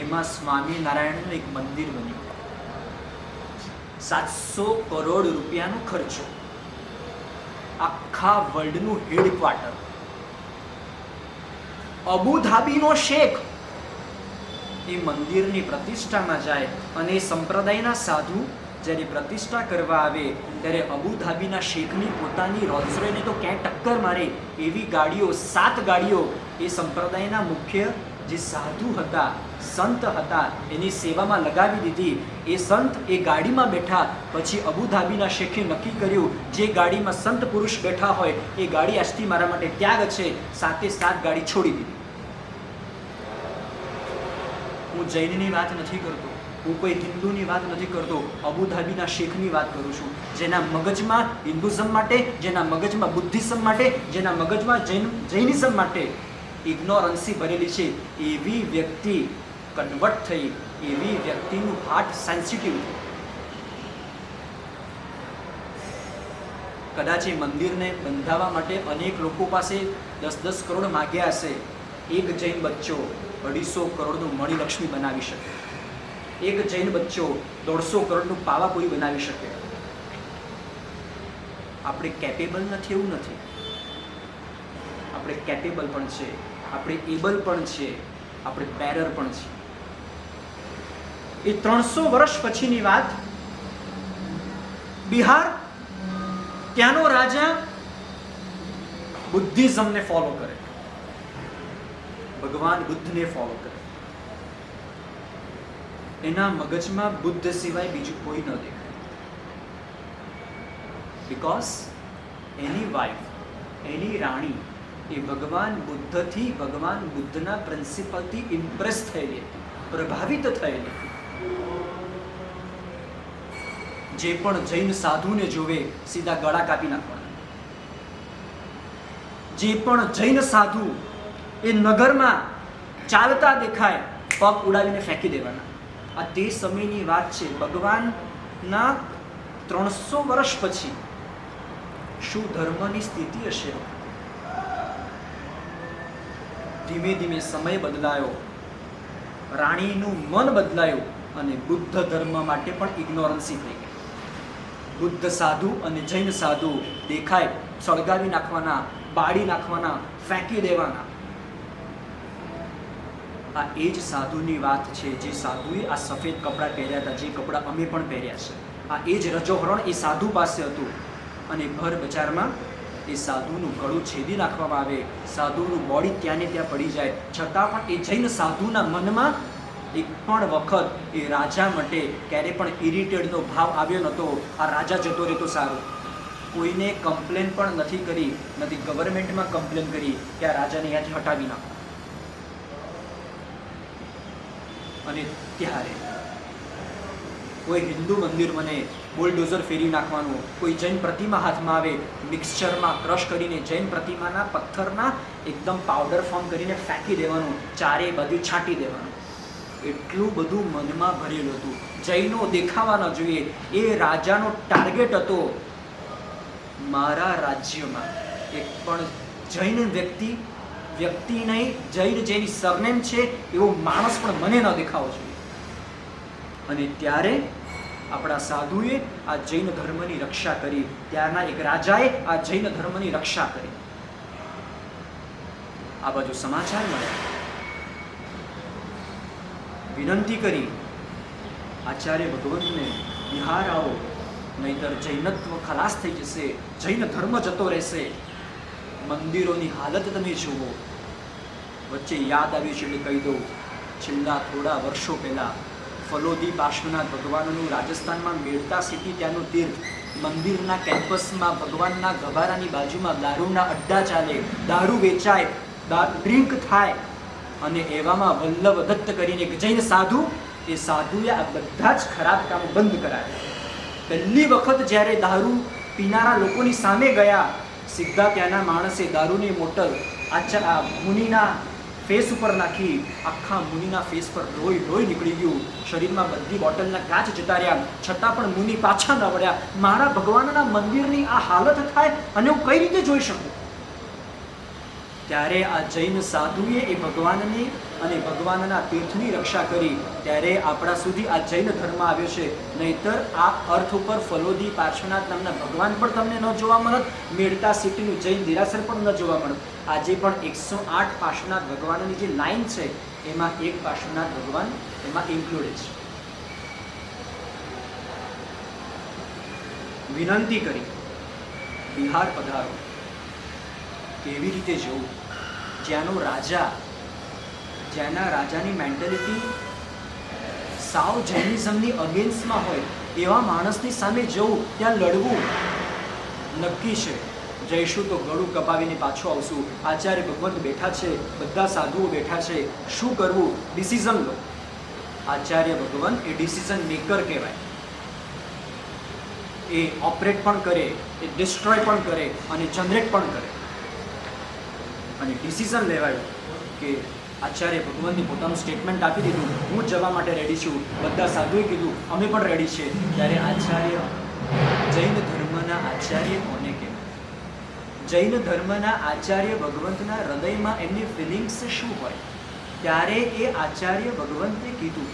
એમાં સ્વામિનારાયણનું એક મંદિર બન્યું. 700 કરોડ રૂપિયાનો ખર્ચો, આખા વર્લ્ડનું હેડક્વાર્ટર. અબુધાબીનો શેખ એ મંદિરની પ્રતિષ્ઠામાં જાય અને સંપ્રદાયના સાધુ જ્યારે પ્રતિષ્ઠા કરવા આવે ત્યારે અબુધાબીના શેખની પોતાની રોલ્સ રોયને તો ક્યાંય ટક્કર મારે એવી ગાડીઓ, 7 ગાડીઓ એ સંપ્રદાયના મુખ્ય જે સાધુ હતા, સંત હતા, એની સેવામાં લગાવી દીધી. એ સંત એ ગાડીમાં બેઠા પછી અબુધાબીના શેખે નક્કી કર્યું, જે ગાડીમાં સંત પુરુષ બેઠા હોય એ ગાડી આજથી મારા માટે ત્યાગ છે. 7 ગાડી છોડી દીધી. હું જૈનની વાત નથી કરતો, હું કોઈ હિન્દુની વાત નથી કરતો, અબુધાબીના શેખની વાત કરું છું, જેના મગજમાં હિન્દુઝમ માટે, જેના મગજમાં બુદ્ધિઝમ માટે, જેના મગજમાં જૈનિઝમ માટે ઇગ્નોરન્સી ભરેલી છે. એવી વ્યક્તિ કન્વર્ટ થઈ, એવી વ્યક્તિનું હાર્ટ સેન્સિટિવ થયું. કદાચ એ મંદિરને બંધાવવા માટે અનેક લોકો પાસે 10-10 કરોડ માગ્યા હશે. એક જૈન બચ્ચો 250 કરોડનું મણિલક્ષ્મી બનાવી શકે, એક જૈન બચ્ચો 150 કરોડનું પાવાપુરી બનાવી શકે. આપણે કેપેબલ નથી એવું નથી, આપણે કેપેબલ પણ છે, આપણે એબલ પણ છે, આપણે બેરર પણ છે. એ 300 વર્ષ પછીની વાત. બિહાર, ત્યાંનો રાજા બુદ્ધિઝમને ફોલો કરે, ભગવાન બુદ્ધને ફોલો કરે. એના મગજમાં બુદ્ધ સિવાય બીજું કોઈ ન દેખાય. બીકોઝ એની વાઇફ, એની રાણી એ ભગવાન બુદ્ધથી, ભગવાન બુદ્ધના પ્રિન્સિપલથી ઇમ્પ્રેસ થયેલી હતી, પ્રભાવિત થયેલી. જે પણ જૈન સાધુને જોવે સીધા ગળા કાપી નાખવાના. જે પણ જૈન સાધુ એ નગરમાં ચાલતા દેખાય પગ ઉડાવીને ફેંકી દેવાના. આ તે સમયની વાત છે. ભગવાનના 300 વર્ષ પછી શું ધર્મની સ્થિતિ હશે? ધીમે ધીમે સમય બદલાયો, રાણીનું મન બદલાયું અને બુદ્ધ ધર્મ માટે પણ ઇગ્નોરન્સી થઈ ગઈ. બુદ્ધ સાધુ અને જૈન સાધુ દેખાય સળગાવી નાખવાના, બાળી નાખવાના, ફેંકી દેવાના. આ એ જ સાધુની વાત છે જે સાધુએ આ સફેદ કપડાં પહેર્યા હતા, જે કપડાં અમે પણ પહેર્યા છે. આ એ જ રજોહરણ એ સાધુ પાસે હતું. અને ભર બજારમાં એ સાધુનું ગળું છેદી નાખવામાં આવે, સાધુનું બોડી ત્યાં ને ત્યાં પડી જાય, છતાં પણ એ જૈન સાધુના મનમાં એક પણ વખત એ રાજા માટે ક્યારે પણ ઇરિટેડનો ભાવ આવ્યો નહોતો. આ રાજા જતો રહે તો સારું. કોઈને કમ્પ્લેન પણ નથી કરી, નથી ગવર્મેન્ટમાં કમ્પ્લેન કરી કે આ રાજાને અહીંયાથી હટાવી નાખો. અને ત્યારે કોઈ હિન્દુ મંદિર મને બુલડોઝર ફેરી નાખવાનું, કોઈ જૈન પ્રતિમા હાથમાં આવે, મિક્સચરમાં ક્રશ કરીને જૈન પ્રતિમાના પથ્થરના એકદમ પાવડર ફોર્મ કરીને ફેંકી દેવાનું, ચારે બાજુ છાંટી દેવાનું, એટલું બધું મનમાં ભરેલું હતું. જૈનો દેખાવા ન જોઈએ એ રાજાનો ટાર્ગેટ હતો. મારા રાજ્યમાં એક પણ જૈન વ્યક્તિ નહીં, જૈન જેની સરનેમ છે એવો માણસ પણ મને ન દેખાવો જોઈએ. અને ત્યારે આપણા સાધુએ આ જૈન ધર્મની રક્ષા કરી. ત્યારના એક રાજાએ આ જૈન ધર્મની રક્ષા કરી. આ બાજુ સમાચાર મળ્યા, વિનંતી કરી આચાર્ય ભગવંતને, બિહાર આવો, નહીતર જૈનત્વ ખલાસ થઈ જશે, જૈન ધર્મ જતો રહેશે. મંદિરોની હાલત તમે જુઓ. વચ્ચે યાદ આવ્યું છે એટલે કહી દઉં, છેલ્લા થોડા વર્ષો પહેલા ફલોદી પાર્શ્વનાથ ભગવાનનું રાજસ્થાનમાં મેળતા સિટી ત્યાંનું તીર્થ, મંદિરના કેમ્પસમાં ભગવાનના ગભારાની બાજુમાં દારૂના અડ્ડા ચાલે, દારૂ વેચાય, ડ્રિંક થાય. અને એવામાં વલ્લભ દત્ત કરીને એક જૈન સાધુ, એ સાધુએ આ બધા જ ખરાબ કામો બંધ કરાવ્યા. પહેલી વખત જ્યારે દારૂ પીનારા લોકોની સામે ગયા, સીધા ત્યાંના માણસે દારૂની બોટલ આ મુનિના ફેસ ઉપર નાખી. આખા મુનિના ફેસ પર લોહી નીકળી ગયું, શરીરમાં બધી બોટલના કાચ જતા રહ્યા, છતાં પણ મુનિ પાછા ન વળ્યા. મારા ભગવાનના મંદિરની આ હાલત થાય અને હું કઈ રીતે જોઈ શકું? ત્યારે આ જૈન સાધુએ એ ભગવાનની અને ભગવાનના તીર્થની રક્ષા કરી. ત્યારે આપણા સુધી આ જૈન ધર્મ આવ્યો છે. નહીતર આ અર્થ ઉપર ફલોદી પાર્શ્વનાથ નામના ભગવાન પણ તમને ન જોવા મળત, મેળતા સિટીનું જૈન દેરાસર પણ ન જોવા મળત. આજે પણ 108 પાર્શ્વનાથ ભગવાનની જે લાઈન છે એમાં એક પાર્શ્વનાથ ભગવાન એમાં ઇન્ક્લુડેડ છે. વિનંતી કરી, બિહાર પધારો. કેવી રીતે જવું? જ્યાંનો રાજા, જ્યાંના રાજાની મેન્ટેલિટી સાવ જૈનિઝમની અગેન્સ્ટમાં હોય એવા માણસની સામે જવું, ત્યાં લડવું નક્કી છે. જઈશું તો ગળું કપાવીને પાછું આવશું. આચાર્ય ભગવંત બેઠા છે, બધા સાધુઓ બેઠા છે, શું કરવું? ડિસિઝન લો. આચાર્ય ભગવંત એ ડિસિઝન મેકર કહેવાય. એ ઓપરેટ પણ કરે, એ ડિસ્ટ્રોય પણ કરે અને જનરેટ પણ કરે. અને ડિસિઝન લેવાયું કે આચાર્ય ભગવંતે પોતાનું સ્ટેટમેન્ટ આપી દીધું, હું જવા માટે રેડી છું. બધા સાધુએ કીધું અમે પણ રેડી છે. ત્યારે આચાર્ય, જૈન ધર્મના આચાર્ય કોને કહેવાય? જૈન ધર્મના આચાર્ય ભગવંતના હૃદયમાં એમની ફિલિંગ્સ શું હોય? ત્યારે એ આચાર્ય ભગવંતે કીધું,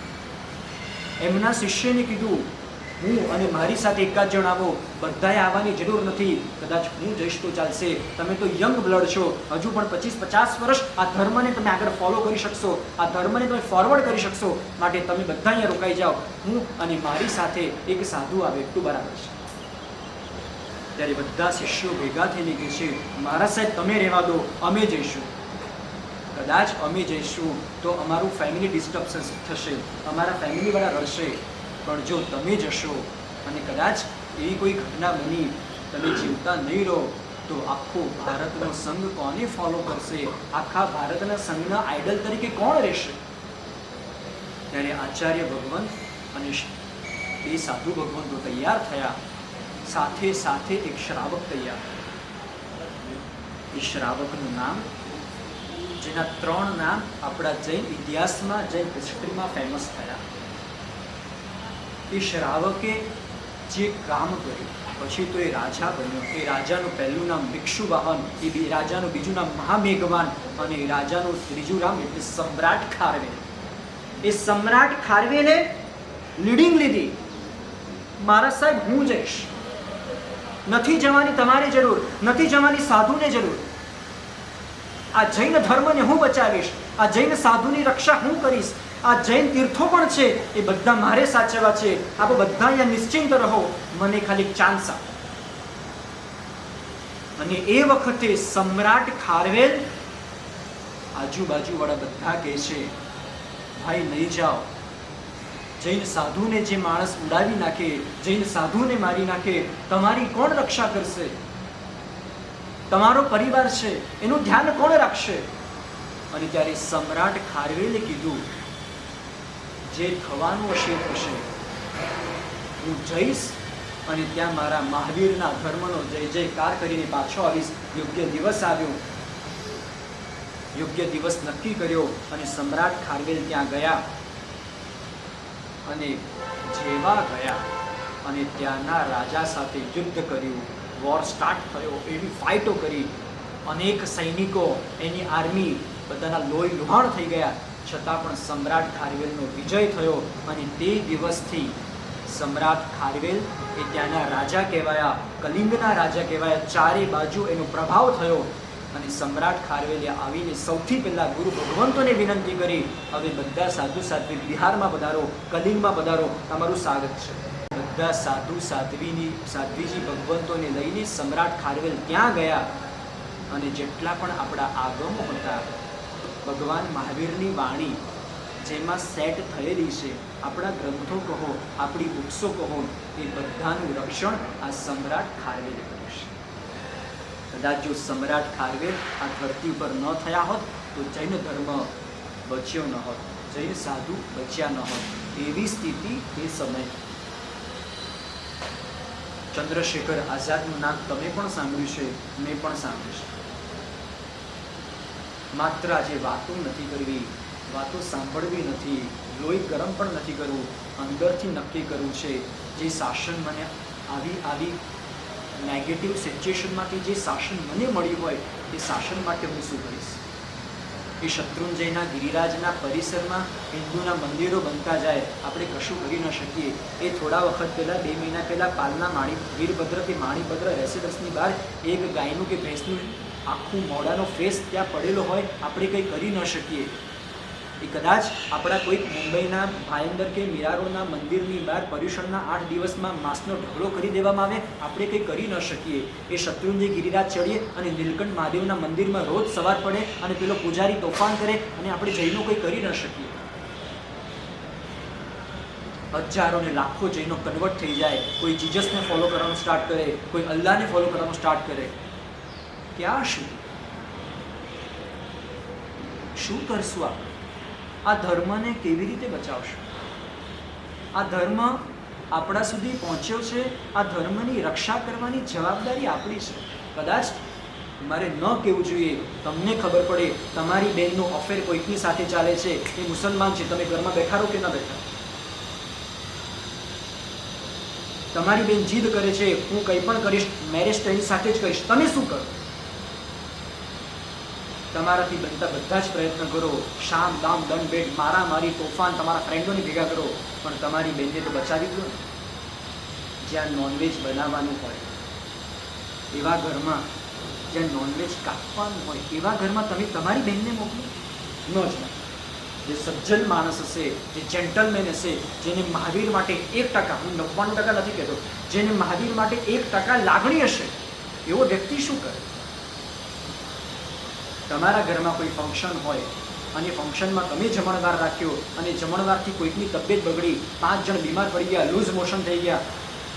એમના શિષ્યને કીધું, હું અને મારી સાથે એકાદ જણ આવો, બધાએ આવવાની જરૂર નથી. કદાચ હું જઈશ તો ચાલશે. તમે તો યંગ બ્લડ છો, હજુ પણ 25-50 વર્ષ આ ધર્મને તમે આગળ ફોલો કરી શકશો, આ ધર્મને તમે ફોરવર્ડ કરી શકશો. માટે તમે બધા અહીંયા રોકાઈ જાઓ. હું અને મારી સાથે એક સાધુ આવે એટલું બરાબર છે. ત્યારે બધા શિષ્યો ભેગા થઈને કહે છે, મારા સાહેબ તમે રહેવા દો, અમે જઈશું. કદાચ અમે જઈશું તો અમારું ફેમિલી ડિસ્ટર્બન્સ થશે, અમારા ફેમિલીવાળા રડશે. પણ જો તમે જશો અને કદાચ એવી કોઈ ઘટના બની, તમે જીવતા નહીં રહો, તો આખો ભારતનો સંઘ કોને ફોલો કરશે? આખા ભારતના સંઘના આઈડલ તરીકે કોણ રહેશે? ત્યારે આચાર્ય ભગવંત અને બે સાધુ ભગવંતો તૈયાર થયા. સાથે સાથે એક શ્રાવક તૈયાર. એ શ્રાવકનું નામ, જેના 3 નામ આપણા જૈન ઇતિહાસમાં, જૈન હિસ્ટ્રીમાં ફેમસ થયા. એ શ્રાવકે જે કામ કર્યું, પછી તો એ રાજા બન્યો. એ રાજાનું પહેલું નામ ભિક્ષુવાહન, એ રાજાનું બીજું નામ મહામેઘવાન અને એ રાજાનું ત્રીજું નામ એટલે સમ્રાટ ખારવેલ. એ સમ્રાટ ખારવેલે લીડિંગ લીધી. મારા સાહેબ હું જઈશ, નથી જવાની તમારે જરૂર, નથી જવાની સાધુને જરૂર. આ જૈન ધર્મને હું બચાવીશ, આ જૈન સાધુની રક્ષા હું કરીશ. આ જૈન તીર્થો પણ છે એ બધા મારે સાચવવા છે. આપ બધા અહીંયા નિશ્ચિંત રહો, મને ખાલી ચાન્સ આપો. અને એ વખતે સમ્રાટ ખારવેલ આજુબાજુ વાળા બધા કહે છે, ભાઈ નહીં જાઓ. જૈન સાધુને જે માણસ ઉડાવી નાખે, જૈન સાધુને મારી નાખે, તમારી કોણ રક્ષા કરશે? તમારો પરિવાર છે, એનું ધ્યાન કોણ રાખશે? અને ત્યારે સમ્રાટ ખારવેલે કીધું, જે થવાનું હશે થશે. હું જઈશ અને ત્યાં મારા મહાવીરના ધર્મનો જય જયકાર કરીને પાછો આવીશ. યોગ્ય દિવસ આવ્યો, યોગ્ય દિવસ નક્કી કર્યો અને સમ્રાટ ખારવેલ ત્યાં ગયા. અને જેવા ગયા અને ત્યાંના રાજા સાથે યુદ્ધ કર્યું, વોર સ્ટાર્ટ થયો, એવી ફાઇટો કરી, અનેક સૈનિકો, એની આર્મી બધાના લોહી લુહાણ થઈ ગયા, છતાં પણ સમ્રાટ ખારવેલનો વિજય થયો. અને તે દિવસથી સમ્રાટ ખારવેલ એ ત્યાંના રાજા કહેવાયા, કલિંગના રાજા કહેવાયા. ચારે બાજુ એનો પ્રભાવ થયો. અને સમ્રાટ ખારવેલે આવીને સૌથી પહેલા ગુરુ ભગવંતોને વિનંતી કરી, હવે બધા સાધુ સાધ્વી બિહારમાં પધારો, કલિંગમાં પધારો, તમારું સ્વાગત છે. બધા સાધુ સાધ્વીજી ભગવંતોને લઈને સમ્રાટ ખારવેલ ત્યાં ગયા. અને જેટલા પણ આપણા આગમો હતા, ભગવાન મહાવીરની વાણી જેમાં સેટ થયેલી છે, આપણા ગ્રંથો કહો, આપણી બુક્સો કહો, એ બધાનું રક્ષણ આ સમ્રાટ ખારવેલે કર્યું છે. કદાચ જો સમ્રાટ ખારવેલ આ ધરતી ઉપર ન થયા હોત તો જૈન ધર્મ બચ્યો ન હોત, જૈન સાધુ બચ્યા ન હોત. એવી સ્થિતિ એ સમય. ચંદ્રશેખર આઝાદનું નામ તમે પણ સાંભળ્યું છે, મેં પણ સાંભળ્યું છે. માત્ર આજે વાતો નથી કરવી, વાતો સાંભળવી નથી, લોહી ગરમ પણ નથી કરવું, અંદરથી નક્કી કરવું છે, જે શાસન મને આવી નેગેટિવ સિચ્યુએશનમાંથી જે શાસન મને મળ્યું હોય, એ શાસન માટે હું શું કરીશ? એ શત્રુંજયના ગિરિરાજના પરિસરમાં હિન્દુના મંદિરો બનતા જાય, આપણે કશું કરી ન શકીએ. એ થોડા વખત પહેલાં, 2 મહિના પહેલાં પાલના વીરભદ્ર કે માણીભદ્ર રેસિડન્સની બહાર એક ગાયનું કે ભેંસનું આખું મોઢાનો ફેસ ત્યાં પડેલો હોય, આપણે કંઈ કરી ન શકીએ. એ કદાચ આપણા કોઈક મુંબઈના ભાયંદર કે મીરારોડના મંદિરની બહાર પર્યુષણના 8 દિવસમાં માંસનો ઢગલો કરી દેવામાં આવે, આપણે કંઈ કરી ન શકીએ. એ શત્રુંજય ગિરિરાજ ચડીએ અને નીલકંઠ મહાદેવના મંદિરમાં રોજ સવાર પડે અને પેલો પૂજારી તોફાન કરે અને આપણે જૈનો કંઈ કરી ન શકીએ. હજારો ને લાખો જૈનો કન્વર્ટ થઈ જાય, કોઈ જીસસને ફોલો કરવાનું સ્ટાર્ટ કરે, કોઈ અલ્લાહને ફોલો કરવાનું સ્ટાર્ટ કરે. ક્યાં શું કરશું આપણે? આ ધર્મને કેવી રીતે બચાવશું? આ ધર્મ આપણા સુધી પહોંચ્યો છે, આ ધર્મની રક્ષા કરવાની જવાબદારી આપણી છે. કદાચ મારે ન કહેવું જોઈએ, તમને ખબર પડે તમારી બહેનનું અફેર કોઈકની સાથે ચાલે છે, એ મુસલમાન છે, તમે ઘરમાં બેઠા રહો કે ન બેઠા? તમારી બેન જીદ કરે છે, હું કંઈ પણ કરીશ, મેરેજ તેની સાથે જ કરીશ, તમે શું કરો? તમારાથી બનતા બધા જ પ્રયત્ન કરો, શામ દામ દંડ ભેટ, મારામારી, તોફાન, તમારા ફ્રેન્ડોને ભેગા કરો, પણ તમારી બેનને તો બચાવી દો ને. જ્યાં નોનવેજ બનાવવાનું હોય એવા ઘરમાં, જ્યાં નોનવેજ કાપવાનું હોય એવા ઘરમાં તમે તમારી બહેનને મોકલો ન જ નથી. જે સજ્જન માણસ હશે, જે જેન્ટલમેન હશે, જેને મહાવીર માટે 1%, હું 99% નથી કહેતો, જેને મહાવીર માટે 1% લાગણી હશે, એવો વ્યક્તિ શું કરે? તમારા ઘરમાં કોઈ ફંક્શન હોય અને ફંક્શનમાં તમે જમણવાર રાખ્યો અને જમણવારથી કોઈકની તબિયત બગડી, 5 જણ બીમાર પડી ગયા, લૂઝ મોશન થઈ ગયા,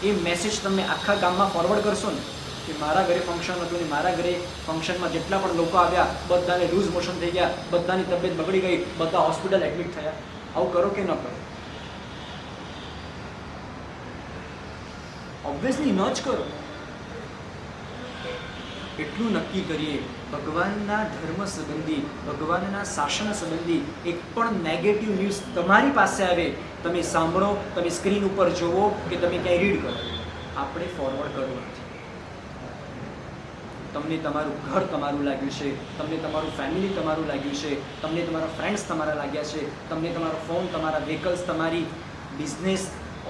એ મેસેજ તમે આખા ગામમાં ફોરવર્ડ કરશો ને કે મારા ઘરે ફંક્શન હતું ને મારા ઘરે ફંક્શનમાં જેટલા પણ લોકો આવ્યા બધાને લૂઝ મોશન થઈ ગયા, બધાની તબિયત બગડી ગઈ, બધા હોસ્પિટલ એડમિટ થયા. આવું કરો કે ન કરો? ઓબ્વિયસલી ન જ કરો. એટલું નક્કી કરીએ, ભગવાનના ધર્મ સંબંધી, ભગવાનના શાસન સંબંધી એક પણ નેગેટિવ ન્યૂઝ તમારી પાસે આવે, તમે સાંભળો, તમે સ્ક્રીન ઉપર જોવો કે તમે ક્યાંય રીડ કરો, આપણે ફોરવર્ડ કરવું નથી. તમને તમારું ઘર તમારું લાગ્યું છે, તમને તમારું ફેમિલી તમારું લાગ્યું છે, તમને તમારા ફ્રેન્ડ્સ તમારા લાગ્યા છે, તમને તમારો ફોન, તમારા વ્હીકલ્સ, તમારી બિઝનેસ,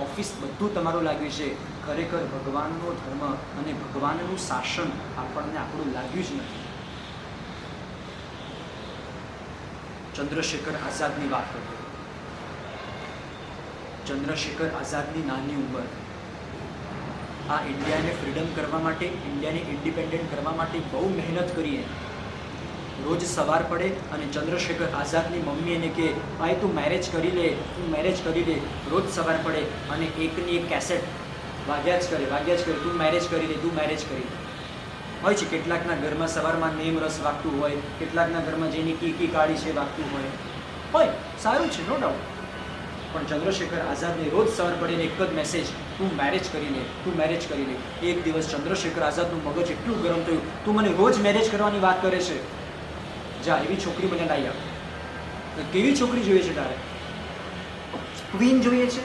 ઓફિસ બધું તમારું લાગ્યું છે. ખરેખર ભગવાનનો ધર્મ અને ભગવાનનું શાસન આપણને આપણું લાગ્યું જ નથી. ચંદ્રશેખર આઝાદની વાત કરીએ. ચંદ્રશેખર આઝાદની નાની ઉંમર, આ ઇન્ડિયાને ફ્રીડમ કરવા માટે, ઇન્ડિયાને ઇન્ડિપેન્ડન્ટ કરવા માટે બહુ મહેનત કરી. રોજ સવાર પડે અને ચંદ્રશેખર આઝાદની મમ્મી એને કે ભાઈ તું મેરેજ કરી લે, તું મેરેજ કરી લે. રોજ સવાર પડે અને એકની એક કેસેટ વાગ્યા જ કરે, તું મેરેજ કરી લે, તું મેરેજ કરી લે. હોય છે કેટલાકના ઘરમાં સવારમાં નેમ રસ વાગતું હોય, કેટલાકના ઘરમાં જેની કી કાળી છે વાગતું હોય, સારું છે, નો ડાઉટ. પણ ચંદ્રશેખર આઝાદને રોજ સવાર પડીને એક જ મેસેજ, તું મેરેજ કરી લે, તું મેરેજ કરી લે. એક દિવસ ચંદ્રશેખર આઝાદનું મગજ એટલું ગરમ થયું, તું મને રોજ મેરેજ કરવાની વાત કરે છે, જા એવી છોકરી મને લાવી આપ. કેવી છોકરી જોઈએ છે તારે? ક્વીન જોઈએ છે,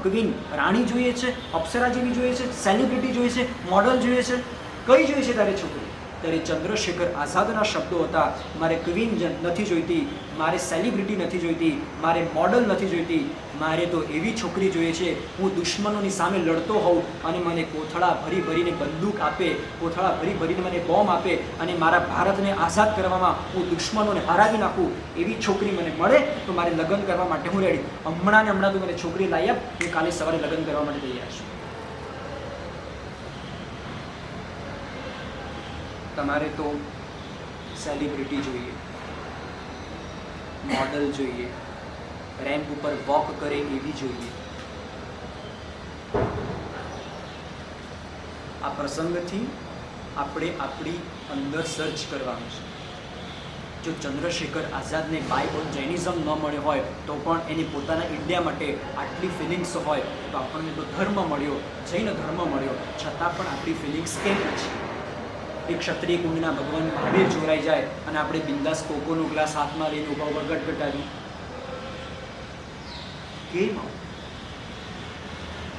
ક્વીન, રાણી જોઈએ છે, અપ્સરા જેવી જોઈએ છે, સેલિબ્રિટી જોઈએ છે, મોડલ જોઈએ છે, કઈ જોઈએ છે તારે છોકરી? ત્યારે ચંદ્રશેખર આઝાદના શબ્દો હતા, મારે ક્વીન નથી જોઈતી, મારે સેલિબ્રિટી નથી જોઈતી, મારે મોડલ નથી જોઈતી, મારે તો એવી છોકરી જોઈએ છે હું દુશ્મનોની સામે લડતો હોઉં અને મને કોથળા ભરી ભરીને બંદૂક આપે, કોથળા ભરી ભરીને મને બોમ્બ આપે અને મારા ભારતને આઝાદ કરવામાં હું દુશ્મનોને હરાવી નાખું, એવી છોકરી મને મળે તો મારે લગ્ન કરવા માટે હું રેડી. હમણાં ને હમણાં તું મને છોકરી લાવી આપ, હું કાલે સવારે લગ્ન કરવા માટે તૈયાર છું. તમારે તો સેલિબ્રિટી જોઈએ, મોડલ જોઈએ, રેમ્પ ઉપર વોક કરે એવી જોઈએ. આ પ્રસંગથી આપણે આપણી અંદર સર્ચ કરવાનું છે. જો ચંદ્રશેખર આઝાદને બાય જૈનિઝમ ન મળ્યો હોય તો પણ એની પોતાના ઇન્ડિયા માટે આટલી ફિલિંગ્સ હોય તો આપણને તો ધર્મ મળ્યો, જૈન ધર્મ મળ્યો, છતાં પણ આપણી ફિલિંગ્સ કેમ છે? એક ક્ષત્રિય કુંડના ભગવાન મહાવીર ચોરાઈ જાય અને આપણે બિંદાસ કોકોનો ગ્લાસ હાથમાં લઈને ઉભા ઉભા ગટગટાવી કેમ?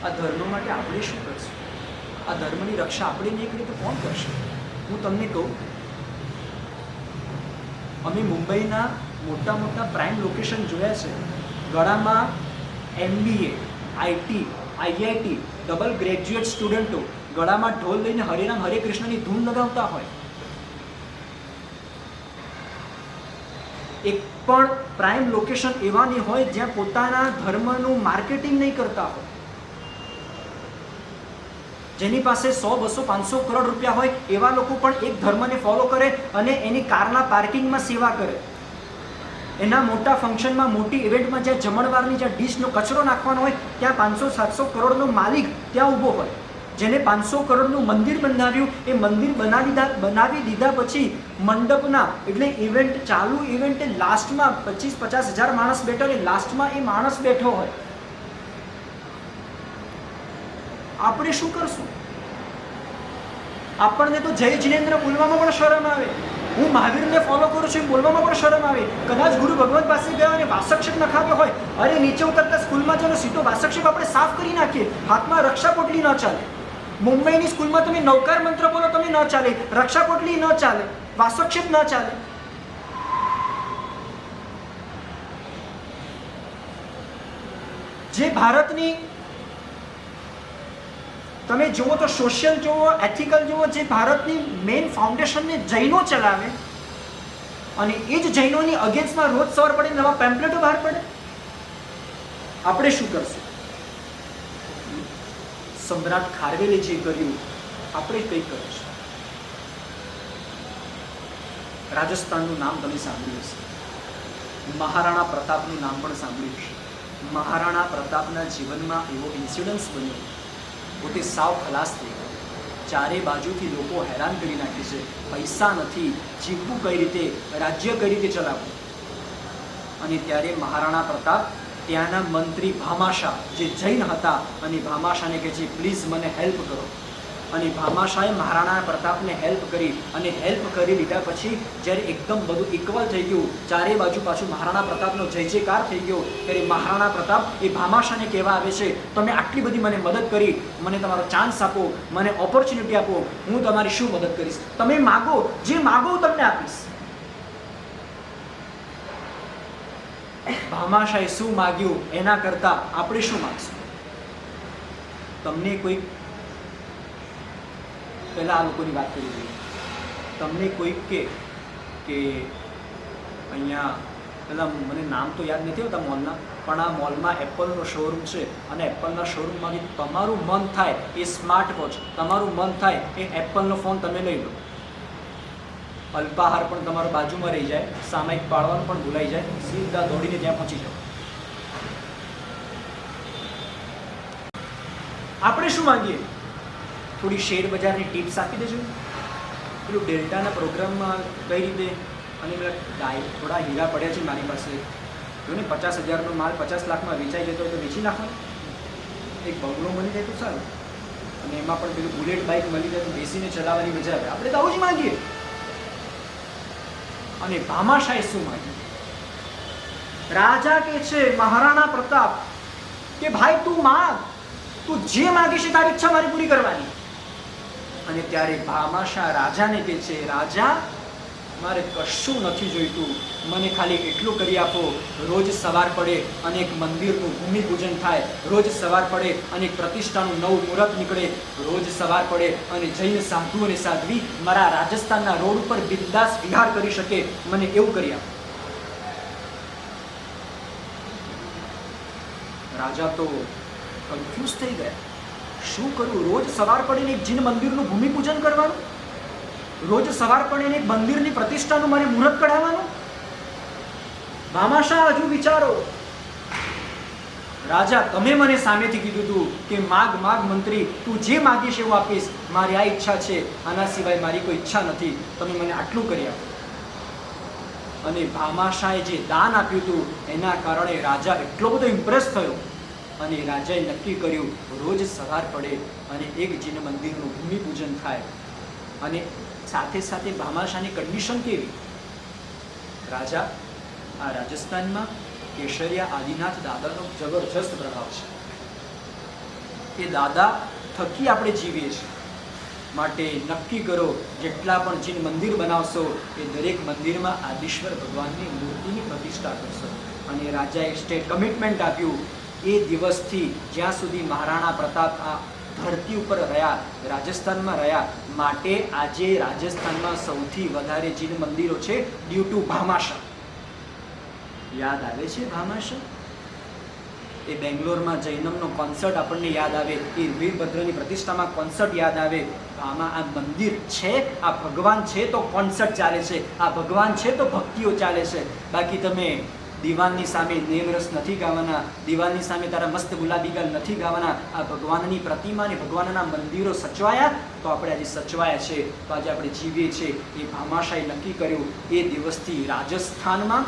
આ ધર્મ માટે આપણે શું કરશું? આ ધર્મની રક્ષા આપણે નહીં કરીએ તો કોણ કરશે? હું તમને કહું, અમે મુંબઈના મોટા મોટા પ્રાઇમ લોકેશન જોયા છે. ગળામાં MBA, IT, IIT, double graduate સ્ટુડન્ટો ગળામાં ઢોલ લઈને હરે રામ હરે કૃષ્ણની ધૂન લગાવતા હોય. એક પણ પ્રાઇમ લોકેશન એવા નહીં હોય જ્યાં પોતાના ધર્મનું માર્કેટિંગ નહીં કરતા હોય. જેની પાસે 100, 200, 500 કરોડ રૂપિયા હોય એવા લોકો પણ એક ધર્મને ફોલો કરે અને એની કારના પાર્કિંગમાં સેવા કરે. એના મોટા ફંક્શનમાં, મોટી ઇવેન્ટમાં જ્યાં જમણવારની જ્યાં ડીશનો કચરો નાખવાનો હોય ત્યાં 500-700 કરોડનો માલિક ત્યાં ઊભો હોય. જેને 500 કરોડનું મંદિર બંધાવ્યું, એ મંદિર બનાવી દીધા પછી મંડપના એટલે ઇવેન્ટ ચાલુ ઇવેન્ટે લાસ્ટમાં 25-50 હજાર માણસ બેઠો ને લાસ્ટમાં એ માણસ બેઠો હોય. આપણે શું કરશું? આપણને તો જય જિનેન્દ્ર બોલવામાં પણ શરમ આવે. હું મહાવીરને ફોલો કરું છું બોલવામાં પણ શરમ આવે. કદાચ ગુરુ ભગવાન પાસે ગયા અને વાસક્ષેપ નખાવ્યો હોય, અરે નીચે ઉતરતા સ્કૂલમાં જવાનો સીધો વાસક્ષેપ આપણે સાફ કરી નાખીએ. હાથમાં રક્ષા પોટલી ન ચાલે. મુંબઈની સ્કૂલમાં તમે નૌકાર મંત્ર બોલો તમે ન ચાલે, રક્ષા પોટલી ન ચાલે, વાસક્ષેપ ન ચાલે. જે ભારતની તમે જુઓ તો સોશિયલ જુઓ, એથિકલ જુઓ, જે ભારતની મેઇન ફાઉન્ડેશનને જૈનો ચલાવે અને એ જ જૈનોની અગેન્સ્ટમાં રોજ સવાર પડે નવા પેમ્પલેટો બહાર પડે. આપણે શું કરશું? સમ્રાટ ખારવેલે જે કર્યું આપણે કંઈ કરીશું? રાજસ્થાનનું નામ તમે સાંભળ્યું હશે, મહારાણા પ્રતાપનું નામ પણ સાંભળ્યું હશે. મહારાણા પ્રતાપના જીવનમાં એવો ઇન્સિડન્સ બન્યો, પોતે સાવ ખલાસ થઈ ગયો. ચારે બાજુથી લોકો હેરાન કરી નાખે છે, પૈસા નથી, જીવવું કઈ રીતે, રાજ્ય કઈ રીતે ચલાવવું. અને ત્યારે મહારાણા પ્રતાપ ત્યાંના મંત્રી ભામાશા જે જૈન હતા અને ભામાશાને કહે છે પ્લીઝ મને હેલ્પ કરો. અને ભામાશાએ મહારાણા પ્રતાપને હેલ્પ કરી અને હેલ્પ કરી લીધા પછી જ્યારે એકદમ બધું ઇક્વલ થઈ ગયું, ચારે બાજુ પાછું મહારાણા પ્રતાપનો જય જયકાર થઈ ગયો, ત્યારે મહારાણા પ્રતાપ એ ભામાશાને કહેવા આવે છે તમે આટલી બધી મને મદદ કરી, મને તમારો ચાન્સ આપો, મને ઓપોર્ચ્યુનિટી આપો, હું તમારી શું મદદ કરીશ? તમે માગો, જે માગો હું તમને આપીશ. ભામાશાએ શું માગ્યું એના કરતા આપણે શું માગશું? તમને કોઈ પહેલાં આ લોકોની વાત કરી દઈએ. તમને કોઈક કે અહીંયા પહેલાં મને નામ તો યાદ નથી હોતા મોલના, પણ આ મોલમાં એપલનો શોરૂમ છે અને એપલના શોરૂમમાંથી તમારું મન થાય એ સ્માર્ટ વોચ, તમારું મન થાય એ એપલનો ફોન તમે લઈ લો. અલ્પાહાર પણ તમારો બાજુમાં રહી જાય, સામાયિક પાળવાનું પણ ભૂલાઈ જાય, સીધા દોડીને ત્યાં પહોંચી જાઓ. આપણે શું માંગીએ? થોડી શેર બજારની ટિપ્સ આપી દેજો. પેલું ડેલ્ટાના પ્રોગ્રામમાં કઈ રીતે, અને થોડા હીરા પડ્યા છે મારી પાસે, જો ને 50,000નો માલ 50 લાખમાં વેચાઈ જતો હોય તો વેચી નાખવાનો, એક બંગલો મળી જાય તો સારું, અને એમાં પણ પેલું બુલેટ બાઇક મળી જાય તો બેસીને ચલાવવાની મજા આવે. આપણે તો આવું જ માંગીએ. અને ભામાશાહે શું માંગ્યું? રાજા કે છે મહારાણા પ્રતાપ કે ભાઈ તું માંગ, તું જે માંગીશ તારી ઈચ્છા મારી પૂરી કરવાની. અને ત્યારે ભામાશાહ રાજાને કહે છે, રાજા મારે કશું નથી જોઈતું, મને ખાલી એટલું કરી આપો, રોજ સવાર પડે અને એક મંદિરનું ભૂમિપૂજન થાય, રોજ સવાર પડે અને એક પ્રતિષ્ઠાનું નવું મુહૂર્ત નીકળે, રોજ સવાર પડે અને જૈન સાધુ અને સાધ્વી મારા રાજસ્થાનના રોડ ઉપર બિંદાસ વિહાર કરી શકે, મને એવું કરી આપો. રાજા તો કન્ફ્યુઝ થઈ ગયા, શું કરું? રોજ સવાર પડે એક જૈન મંદિરનું ભૂમિપૂજન કરવાનું, રોજ સવાર પડે એક મંદિરની પ્રતિષ્ઠાનું મારે મુહૂર્ત કઢાવવાનું. ભામાશાહ હજુ વિચારો. રાજા તમે મને સામેથી કીધું હતું કે માગ માગ મંત્રી, તું જે માગીશ એવું આપીશ, મારી આ ઈચ્છા છે, આના સિવાય મારી કોઈ ઈચ્છા નથી, તમે મને આટલું કરી આપો. અને ભામાશાહે જે દાન આપ્યું હતું એના કારણે રાજા એટલો બધો ઇમ્પ્રેસ થયો અને રાજાએ નક્કી કર્યું રોજ સવાર પડે અને એક જૈન મંદિરનું ભૂમિપૂજન થાય. અને સાથે સાથે ભામાશાહની કન્ડિશન કેવી? રાજા, આ રાજસ્થાનમાં કેશરિયા આદિનાથ દાદાનો જબરજસ્ત પ્રભાવ છે, એ દાદા થકી આપણે જીવીએ છીએ, માટે નક્કી કરો જેટલા પણ જૈન મંદિર બનાવશો એ દરેક મંદિરમાં આદિશ્વર ભગવાનની મૂર્તિની પ્રતિષ્ઠા કરશો. અને રાજાએ સ્ટેટ કમિટમેન્ટ આપ્યું, એ દિવસથી જ્યાં સુધી મહારાણા પ્રતાપ આ ધરતી ઉપર રહ્યા, રાજસ્થાનમાં રહ્યા, માટે આજે રાજસ્થાનમાં સૌથી વધારે જૈન મંદિરો છે ડ્યુ ટુ ભામાશાહ. યાદ આવે છે ભામાશાહ? એ બેંગ્લોરમાં જૈનમનો કોન્સર્ટ આપણને યાદ આવે, એ વીરભદ્રની પ્રતિષ્ઠામાં કોન્સર્ટ યાદ આવે. આમાં આ મંદિર છે, આ ભગવાન છે તો કોન્સર્ટ ચાલે છે, આ ભગવાન છે તો ભક્તિઓ ચાલે છે. બાકી તમે દીવાનની સામે નેમરસ નથી ગાવાના, દીવાનની સામે તારા મસ્ત ગુલાબી ગાલ નથી ગાવાના. આ ભગવાનની પ્રતિમા અને ભગવાનના મંદિરો સચવાયા તો આપણે આજે સચવાયા છે, તો આજે આપણે જીવીએ છીએ. એ ભામાશાહે નક્કી કર્યું એ દિવસથી રાજસ્થાનમાં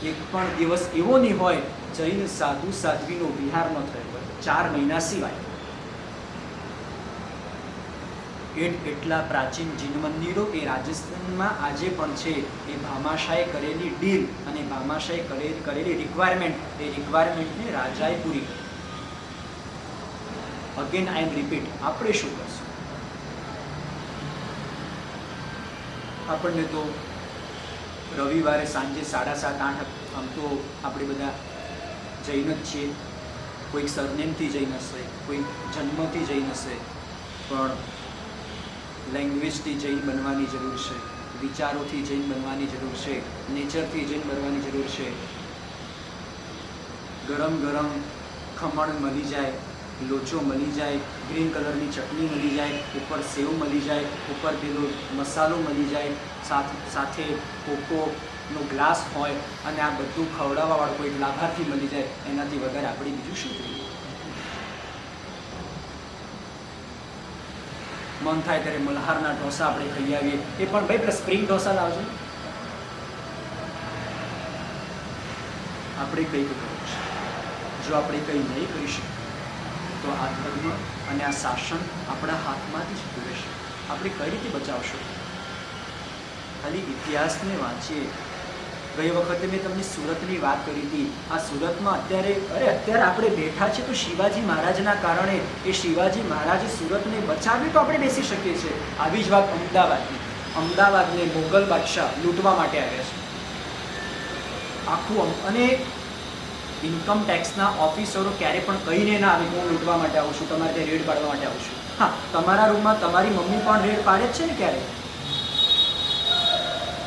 એક પણ દિવસ એવો નહીં હોય જૈન સાધુ સાધ્વીનો વિહાર ન થયો હોય 4 મહિના સિવાય. એટલા પ્રાચીન જૈન મંદિરો એ રાજસ્થાનમાં આજે પણ છે. એ ભામાશાહે કરેલી ડીલ અને ભામાશાહે કરેલી રિક્વાયરમેન્ટ, એ રિક્વાયરમેન્ટને રાજાએ પૂરી કરી. અગેન આઈ એમ રિપીટ, આપણે શું કરશું? આપણને તો રવિવારે સાંજે 7:30-8 આમ તો આપણે બધા જૈન જ છીએ. કોઈક સરનેમથી જૈન હશે, કોઈક જન્મથી જૈન હશે, પણ લેંગ્વેજથી જૈન બનવાની જરૂર છે, વિચારોથી જૈન બનવાની જરૂર છે, નેચરથી જૈન બનવાની જરૂર છે. ગરમ ગરમ ખમણ મળી જાય, લોચો મળી જાય, ગ્રીન કલરની ચટણી મળી જાય, ઉપર સેવ મળી જાય, ઉપર પેલો મસાલો મળી જાય, સાથે કોકોનો ગ્લાસ હોય અને આ બધું ખવડાવવાવાળો કોઈ લાભાર્થી મળી જાય, એનાથી વગર આપણે બીજું શું જોઈએ? મન થાય ત્યારે મલ્હારના ઢોસા આપણે ખાઈ આવીએ, એ પણ ભાઈ પેલા સ્પ્રિંગ ઢોસા લાવજો. આપણે કંઈ કરવું છે? જો આપણે કંઈ નહીં કરી શકીએ તો આ ધર્મ અને આ શાસન આપણા હાથમાંથી જ રહેશે. આપણે કઈ રીતે બચાવશું? ખાલી ઇતિહાસને વાંચીએ. ગઈ વખતે મેં તમને સુરતની વાત કરી હતી. આ સુરતમાં અત્યારે આપણે બેઠા છે તો શિવાજી મહારાજના કારણે. એ શિવાજી મહારાજે સુરતને બચાવ્યું તો આપણે બેસી શકીએ છીએ. આવી જ વાત અમદાવાદને મોગલ બાદશાહ લૂંટવા માટે આવ્યા છે આખું. અને ઇન્કમ ટેક્સના ઓફિસરો ક્યારે પણ કહીને ના આવે હું લૂંટવા માટે આવું છું, તમારે ત્યાં રેડ પાડવા માટે આવું છું. હા, તમારા રૂમમાં તમારી મમ્મી પણ રેડ પાડે જ છે ને ક્યારે,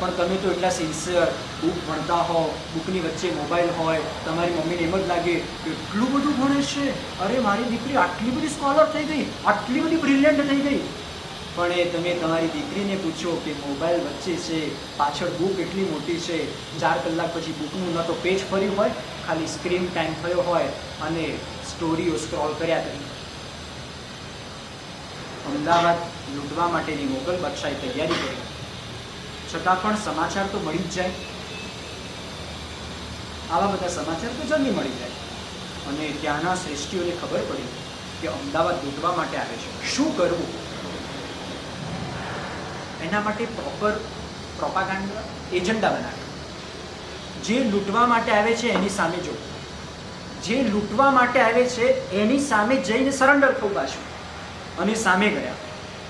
પણ તમે તો એટલા સિન્સિયર, બુક ભણતા હો, બુકની વચ્ચે મોબાઈલ હોય, તમારી મમ્મીને એમ જ લાગે એટલું બધું ભણે છે, અરે મારી દીકરી આટલી બધી સ્કોલર થઈ ગઈ, આટલી બધી બ્રિલિયન્ટ થઈ ગઈ. પણ એ તમે તમારી દીકરીને પૂછો કે મોબાઈલ વચ્ચે છે, પાછળ બુક એટલી મોટી છે, 4 કલાક પછી બુકનું ન તો પેજ ફર્યું હોય, ખાલી સ્ક્રીન ટાઈમ થયો હોય અને સ્ટોરીઓ સ્ક્રોલ કર્યા કરી. અમદાવાદ લૂંટવા માટેની મોગલ બાદશાહે તૈયારી કરી, છતાં પણ સમાચાર તો મળી જ જાય. આવા બધા સમાચાર તો જલ્દી મળી જાય. અને ત્યાંના શ્રેષ્ઠીઓને ખબર પડી કે અમદાવાદ લૂંટવા માટે આવે છે. શું કરવું? એના માટે પ્રોપર પ્રોપાગાન્ડા એજન્ડા બનાવે. જે લૂંટવા માટે આવે છે એની સામે જો, જે લૂંટવા માટે આવે છે એની સામે જઈને સરેન્ડર થવું પાછું. અને સામે ગયા,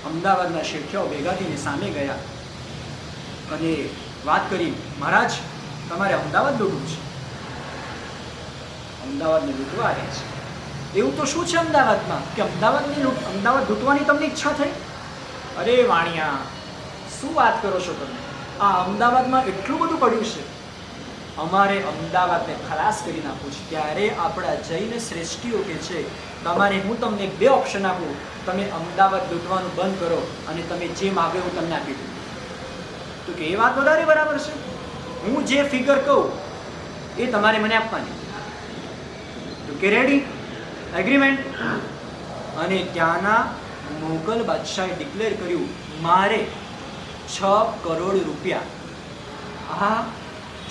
અમદાવાદના શેઠિયાઓ ભેગા થઈને સામે ગયા અને વાત કરી, મહારાજ તમારે અમદાવાદ લૂંટવું છે, અમદાવાદને લૂંટવા આવ્યા છે. એવું તો શું છે અમદાવાદમાં કે અમદાવાદ લૂંટવાની તમને ઈચ્છા થઈ? અરે વાણિયા, શું વાત કરો છો તમે? આ અમદાવાદમાં એટલું બધું પડ્યું છે, અમારે અમદાવાદને ખલાસ કરી નાખવું છે. ત્યારે આપણા જૈન શ્રેષ્ઠીઓ કે છે, તમારે હું તમને 2 ઓપ્શન આપું, તમે અમદાવાદ લૂંટવાનું બંધ કરો અને તમે જે માગો હું તમને આપી દઉં. તો કે એ વાત વધારે બરાબર છે, હું જે ફિગર કહું એ તમારે મને આપવાની. તો કે રેડી, એગ્રીમેન્ટ. અને ત્યાંના મોગલ બાદશાહે ડિક્લેર કર્યું, મારે 6 કરોડ રૂપિયા, આ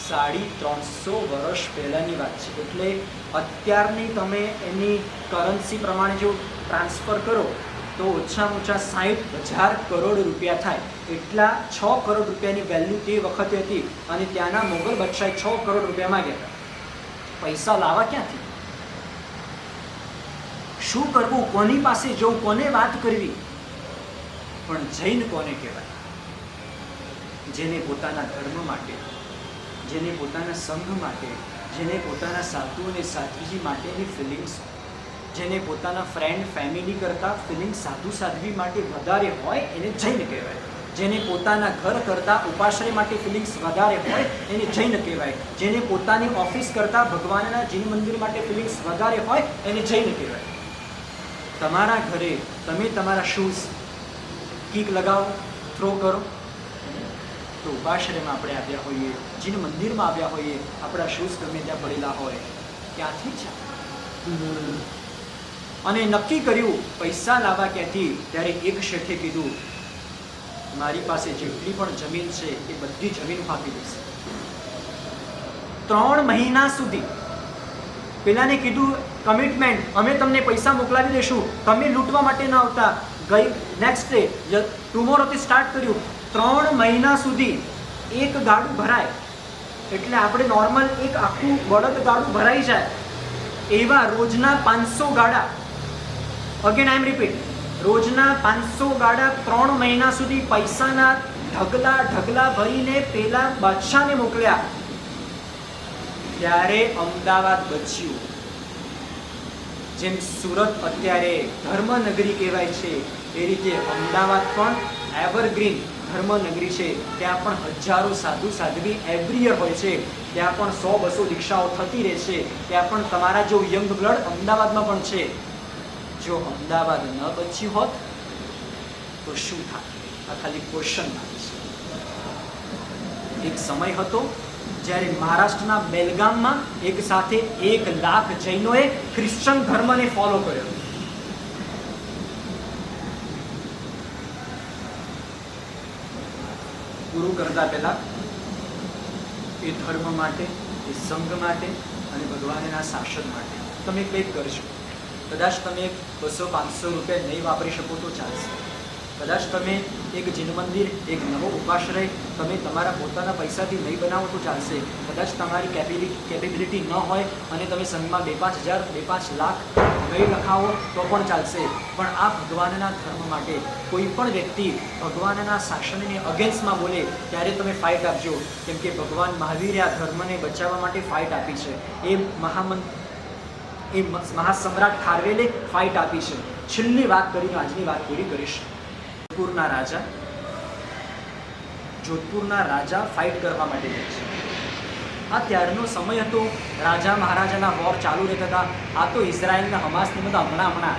350 વર્ષ પહેલાની વાત છે, એટલે અત્યારની તમે એની કરન્સી પ્રમાણે જો ટ્રાન્સફર કરો તો ઓછામાં ઓછા 60,000 કરોડ રૂપિયા થાય. એટલા 6 કરોડ રૂપિયાની વેલ્યુ તે વખતે હતી. અને ત્યાંના મોગલ બાદશાહે 6 કરોડ રૂપિયા માંગ્યા હતા. પૈસા લાવવા ક્યાંથી? શું કરવું? કોની પાસે જવું? કોને વાત કરવી? પણ જૈન કોને કહેવાય? જેને પોતાના ધર્મ માટે, જેને પોતાના સંઘ માટે, જેને પોતાના સાધુ અને સાધ્વીજી માટેની ફિલિંગ્સ, જેને પોતાના ફ્રેન્ડ ફેમિલી કરતાં ફિલિંગ સાધુ સાધ્વી માટે વધારે હોય એને જૈન કહેવાય. જેને પોતાના ઘર કરતાં ઉપાશ્રય માટે ફિલિંગ્સ વધારે હોય એને જૈન કહેવાય. જેને પોતાની ઓફિસ કરતાં ભગવાનના જૈન મંદિર માટે ફિલિંગ્સ વધારે હોય એને જૈન કહેવાય. તમારા ઘરે તમે તમારા શૂઝ કિક લગાવો, થ્રો કરો, તો ઉપાશ્રયમાં આપણે આવ્યા હોઈએ, જૈન મંદિરમાં આવ્યા હોઈએ, આપણા શૂઝ ગમે ત્યાં પડેલા હોય ક્યાંથી છે. અને નક્કી કર્યું પૈસા લાવવા ક્યાંથી? ત્યારે એક શેઠે કીધું, મારી પાસે જેટલી પણ જમીન છે એ બધી જમીન આપી દઈશ. 3 મહિના સુધી પેલાને કીધું કમિટમેન્ટ, અમે તમને પૈસા મોકલાવી દઈશું, તમે લૂંટવા માટે ન આવતા. ગઈ નેક્સ્ટ ડે, ટુમોરોથી સ્ટાર્ટ કર્યું. 3 મહિના સુધી એક ગાડું ભરાય એટલે આપણે નોર્મલ એક આખું બળદ ગાડું ભરાઈ જાય એવા રોજના 500 ગાડા. અગેન આઈ એમ રિપીટ, રોજના 500 ગાડા 3 મહિના સુધી પૈસાના ઢગલા ભરીને પેલા બાદશાહને મોકલ્યા. ત્યારે અમદાવાદ બચ્યું. જેમ સુરત અત્યારે ધર્મનગરી કહેવાય છે એ રીતે અમદાવાદ પણ એવરગ્રીન ધર્મનગરી છે. ત્યાં પણ હજારો સાધુ સાધ્વી એવરી યર હોય છે. ત્યાં પણ 100-200 દીક્ષાઓ થતી રહે છે. ત્યાં પણ તમારા જો યંગ બ્લડ અમદાવાદમાં પણ છે. જો અમદાવાદ ન બચ્યું હોત તો શું થાત? આ ખાલી ક્વેશ્ચન માર્ક છે. એક સમય હતો જ્યારે મહારાષ્ટ્રના બેલગામમાં એક સાથે 1 લાખ જૈનોએ ખ્રિશ્ચન ધર્મને ફોલો કર્યો. પૂરું કરતા પહેલા એ ધર્મ માટે, એ સંઘ માટે અને ભગવાનના શાસન માટે તમે કંઈક કરશો. કદાચ તમે 200-500 રૂપિયા નહીં વાપરી શકો તો ચાલશે. કદાચ તમે એક જૈન મંદિર, એક નવો ઉપાશ્રય તમે તમારા પોતાના પૈસાથી નહીં બનાવો તો ચાલશે. કદાચ તમારી કેપેબિલિટી ન હોય અને તમે સંઘમાં 2-5 હજાર, 2-5 લાખ નહીં લખાવો તો પણ ચાલશે. પણ આ ભગવાનના ધર્મ માટે કોઈ પણ વ્યક્તિ ભગવાનના શાસનની અગેન્સ્ટમાં બોલે ત્યારે તમે ફાઇટ આપજો. કેમ કે ભગવાન મહાવીરે આ ધર્મને બચાવવા માટે ફાઇટ આપી છે. એ મહાસમ્રાટ ખારવેલે ફાઇટ આપી છે. છેલ્લી વાત કરીને આજની વાત પૂરી કરીશ. જોધપુરના રાજા ફાઇટ કરવા માટે જાય છે. આ ત્યારનો સમય હતો, રાજા મહારાજાના વોર ચાલુ રહેતા હતા. આ તો ઇઝરાયલના હમાસની બધા હમણાં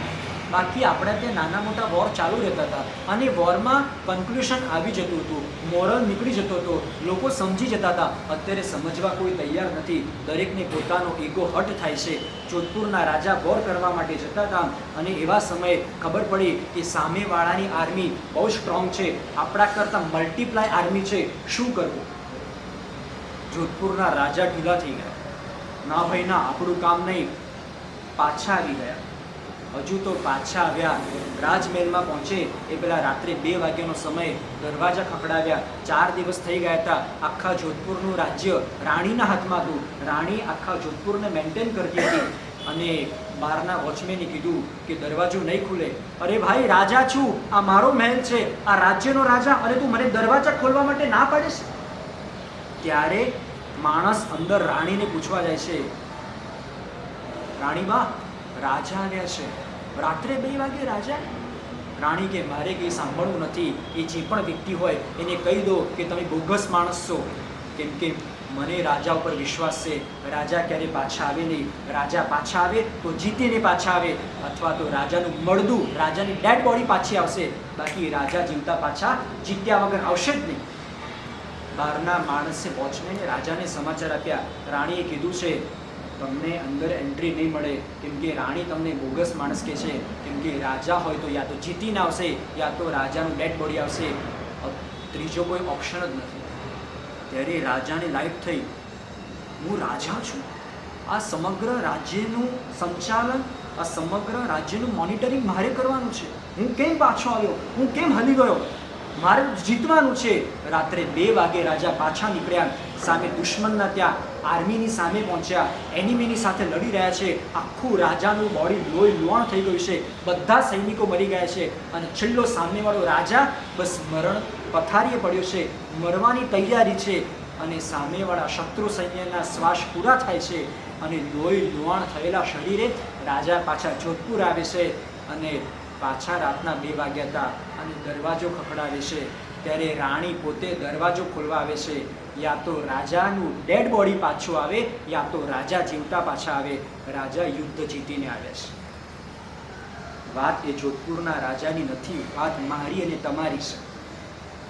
બાકી આપણે ત્યાં નાના મોટા વોર ચાલુ રહેતા હતા અને વોરમાં કન્ક્લુઝન આવી જતું હતું, મોરલ નીકળી જતો હતો, લોકો સમજી જતા હતા. અત્યારે સમજવા કોઈ તૈયાર નથી. દરેકને પોતાનો ઈગો હટ થાય છે. જોધપુરના રાજા વોર કરવા માટે જતા હતા અને એવા સમયે ખબર પડી કે સામેવાળાની આર્મી બહુ સ્ટ્રોંગ છે, આપણા કરતાં મલ્ટીપ્લાય આર્મી છે. શું કરવું? જોધપુરના રાજા ઢીલા થઈ ગયા. ના ભાઈ ના, આપણું કામ નહીં. પાછા આવી ગયા. હજુ તો પાછા આવ્યા, રાજમહેલમાં પહોંચે એ પહેલાં રાત્રે 2 વાગ્યાનો સમય, દરવાજા ખખડાવ્યા. 4 દિવસ થઈ ગયા હતા. આખા જોધપુરનું રાજ્ય રાણીના હાથમાં હતું. રાણી આખા જોધપુરને મેન્ટેન કરતી હતી અને બહારના વોચમેને કીધું કે દરવાજો નહીં ખુલે. અરે ભાઈ, રાજા છું, આ મારો મહેલ છે, આ રાજ્યનો રાજા, અને તું મને દરવાજા ખોલવા માટે ના પાડે છે? ત્યારે માણસ અંદર રાણીને પૂછવા જાય છે, રાણીબા, રાજા આવ્યા છે. રાત્રે 2 વાગે રાજા? રાણી કે મારે કંઈ સાંભળવું નથી. એ જે પણ વ્યક્તિ હોય એને કહી દો કે તમે બોગસ માણસ છો, કેમ કે મને રાજા ઉપર વિશ્વાસ છે. રાજા ક્યારે પાછા આવે નહીં. રાજા પાછા આવે તો જીતીને પાછા આવે, અથવા તો રાજાનું મળદું, રાજાની ડેડ બોડી પાછી આવશે. બાકી રાજા જીવતા પાછા જીત્યા વગર આવશે જ નહીં. બહારના માણસે વોચમેને રાજાને સમાચાર આપ્યા. રાણીએ કીધું છે તમને અંદર એન્ટ્રી નહીં મળે, કેમ કે રાણી તમને બોગસ માણસ કહે છે. કેમ કે રાજા હોય તો યા તો જીતીને આવશે યા તો રાજાનું ડેડ બોડી આવશે. ત્રીજો કોઈ ઓપ્શન જ નથી. ત્યારે રાજાને લાઈટ થઈ, હું રાજા છું, આ સમગ્ર રાજ્યનું સંચાલન, આ સમગ્ર રાજ્યનું મોનિટરિંગ મારે કરવાનું છે. હું કેમ પાછો આવ્યો? હું કેમ હલી ગયો? મારે જીતવાનું છે. રાત્રે 2 વાગે રાજા પાછા નીકળ્યા. સામે દુશ્મનના ત્યાં આર્મીની સામે પહોંચ્યા. એનિમીની સાથે લડી રહ્યા છે. આખું રાજાનું બોડી લોહી લુહાણ થઈ ગયું છે. બધા સૈનિકો મરી ગયા છે અને છેલ્લો સામેવાળો રાજા બસ મરણ પથારીએ પડ્યો છે, મરવાની તૈયારી છે. અને સામેવાળા શત્રુ સૈન્યના શ્વાસ પૂરા થાય છે અને લોહી લુહાણ થયેલા શરીરે રાજા પાછા જોધપુર આવે છે. અને પાછા રાતના 2 વાગ્યા હતા અને દરવાજો ખખડાવે છે. ત્યારે રાણી પોતે દરવાજો ખોલવા આવે છે. યા તો રાજાનું ડેડ બોડી પાછું આવે યા તો રાજા જીવતા પાછા આવે. રાજા યુદ્ધ જીતીને આવ્યા છે. વાત એ જોધપુરના રાજાની નથી, વાત મારી અને તમારી છે.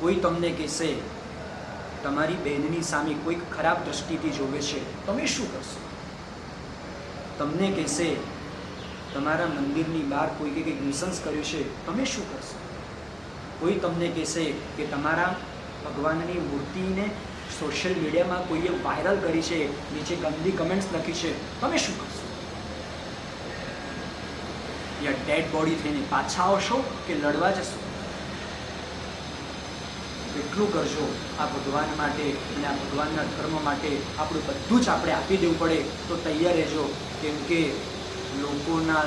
કોઈ તમને કહેશે તમારી બહેનની સામે કોઈક ખરાબ દ્રષ્ટિથી જોવે છે, તમે શું કરશો? તમને કહેશે તમારા મંદિરની બહાર કોઈકે કંઈક ન્યુસન્સ કર્યું છે, તમે શું કરશો? કોઈ તમને કહેશે કે તમારા ભગવાનની મૂર્તિને સોશિયલ મીડિયામાં કોઈએ વાયરલ કરી છે, નીચે ગંદી કમેન્ટ્સ લખી છે, તમે શું કરશો? યા ડેડ બોડી થઈને પાછા આવશો કે લડવા જશો? એટલું કરજો. આ ભગવાન માટે અને આ ભગવાનના ધર્મ માટે આપણું બધું જ આપણે આપી દેવું પડે તો તૈયાર રહેજો. કેમ કે લોકોના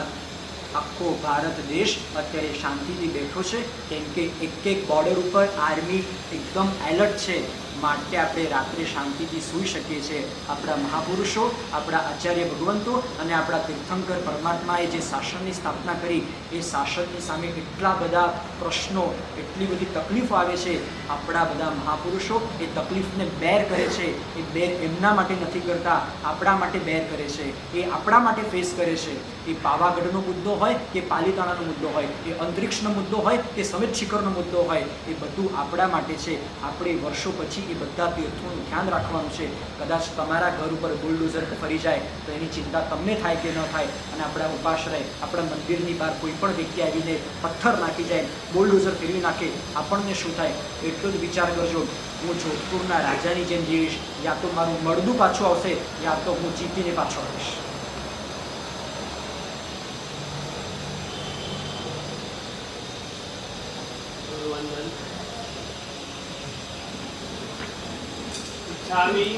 આખો ભારત દેશ અત્યારે શાંતિથી બેઠો છે, કેમ કે એક બોર્ડર ઉપર આર્મી એકદમ એલર્ટ છે. માટે આપણે રાત્રે શાંતિથી સૂઈ શકીએ છીએ. આપણા મહાપુરુષો, આપણા આચાર્ય ભગવંતો અને આપણા તીર્થંકર પરમાત્માએ જે શાસનની સ્થાપના કરી, એ શાસનની સામે એટલા બધા પ્રશ્નો, એટલી બધી તકલીફો આવે છે. આપણા બધા મહાપુરુષો એ તકલીફને બેર કરે છે. એ બેર એમના માટે નથી કરતા, આપણા માટે બેર કરે છે. એ આપણા માટે ફેસ કરે છે. એ પાવાગઢનો મુદ્દો હોય કે પાલીતાણાનો મુદ્દો હોય, એ અંતરિક્ષનો મુદ્દો હોય કે સમિત શિખરનો મુદ્દો હોય, એ બધું આપણા માટે છે. આપણે વર્ષો પછી એ બધા તીર્થોનું ધ્યાન રાખવાનું છે. કદાચ તમારા ઘર ઉપર બુલડોઝર ફરી જાય તો એની ચિંતા તમને થાય કે ન થાય, અને આપણા ઉપાશ્રય, આપણા મંદિરની બહાર કોઈ પણ વ્યક્તિ આવીને પથ્થર નાખી જાય, બુલડોઝર ફેરવી નાખે, આપણને શું થાય? એટલો જ વિચાર કરજો. હું જોધપુરના રાજાની જેમ જીવીશ, યા તો મારું મળદું પાછું આવશે યા તો હું જીતીને પાછો આવીશ. Charlie.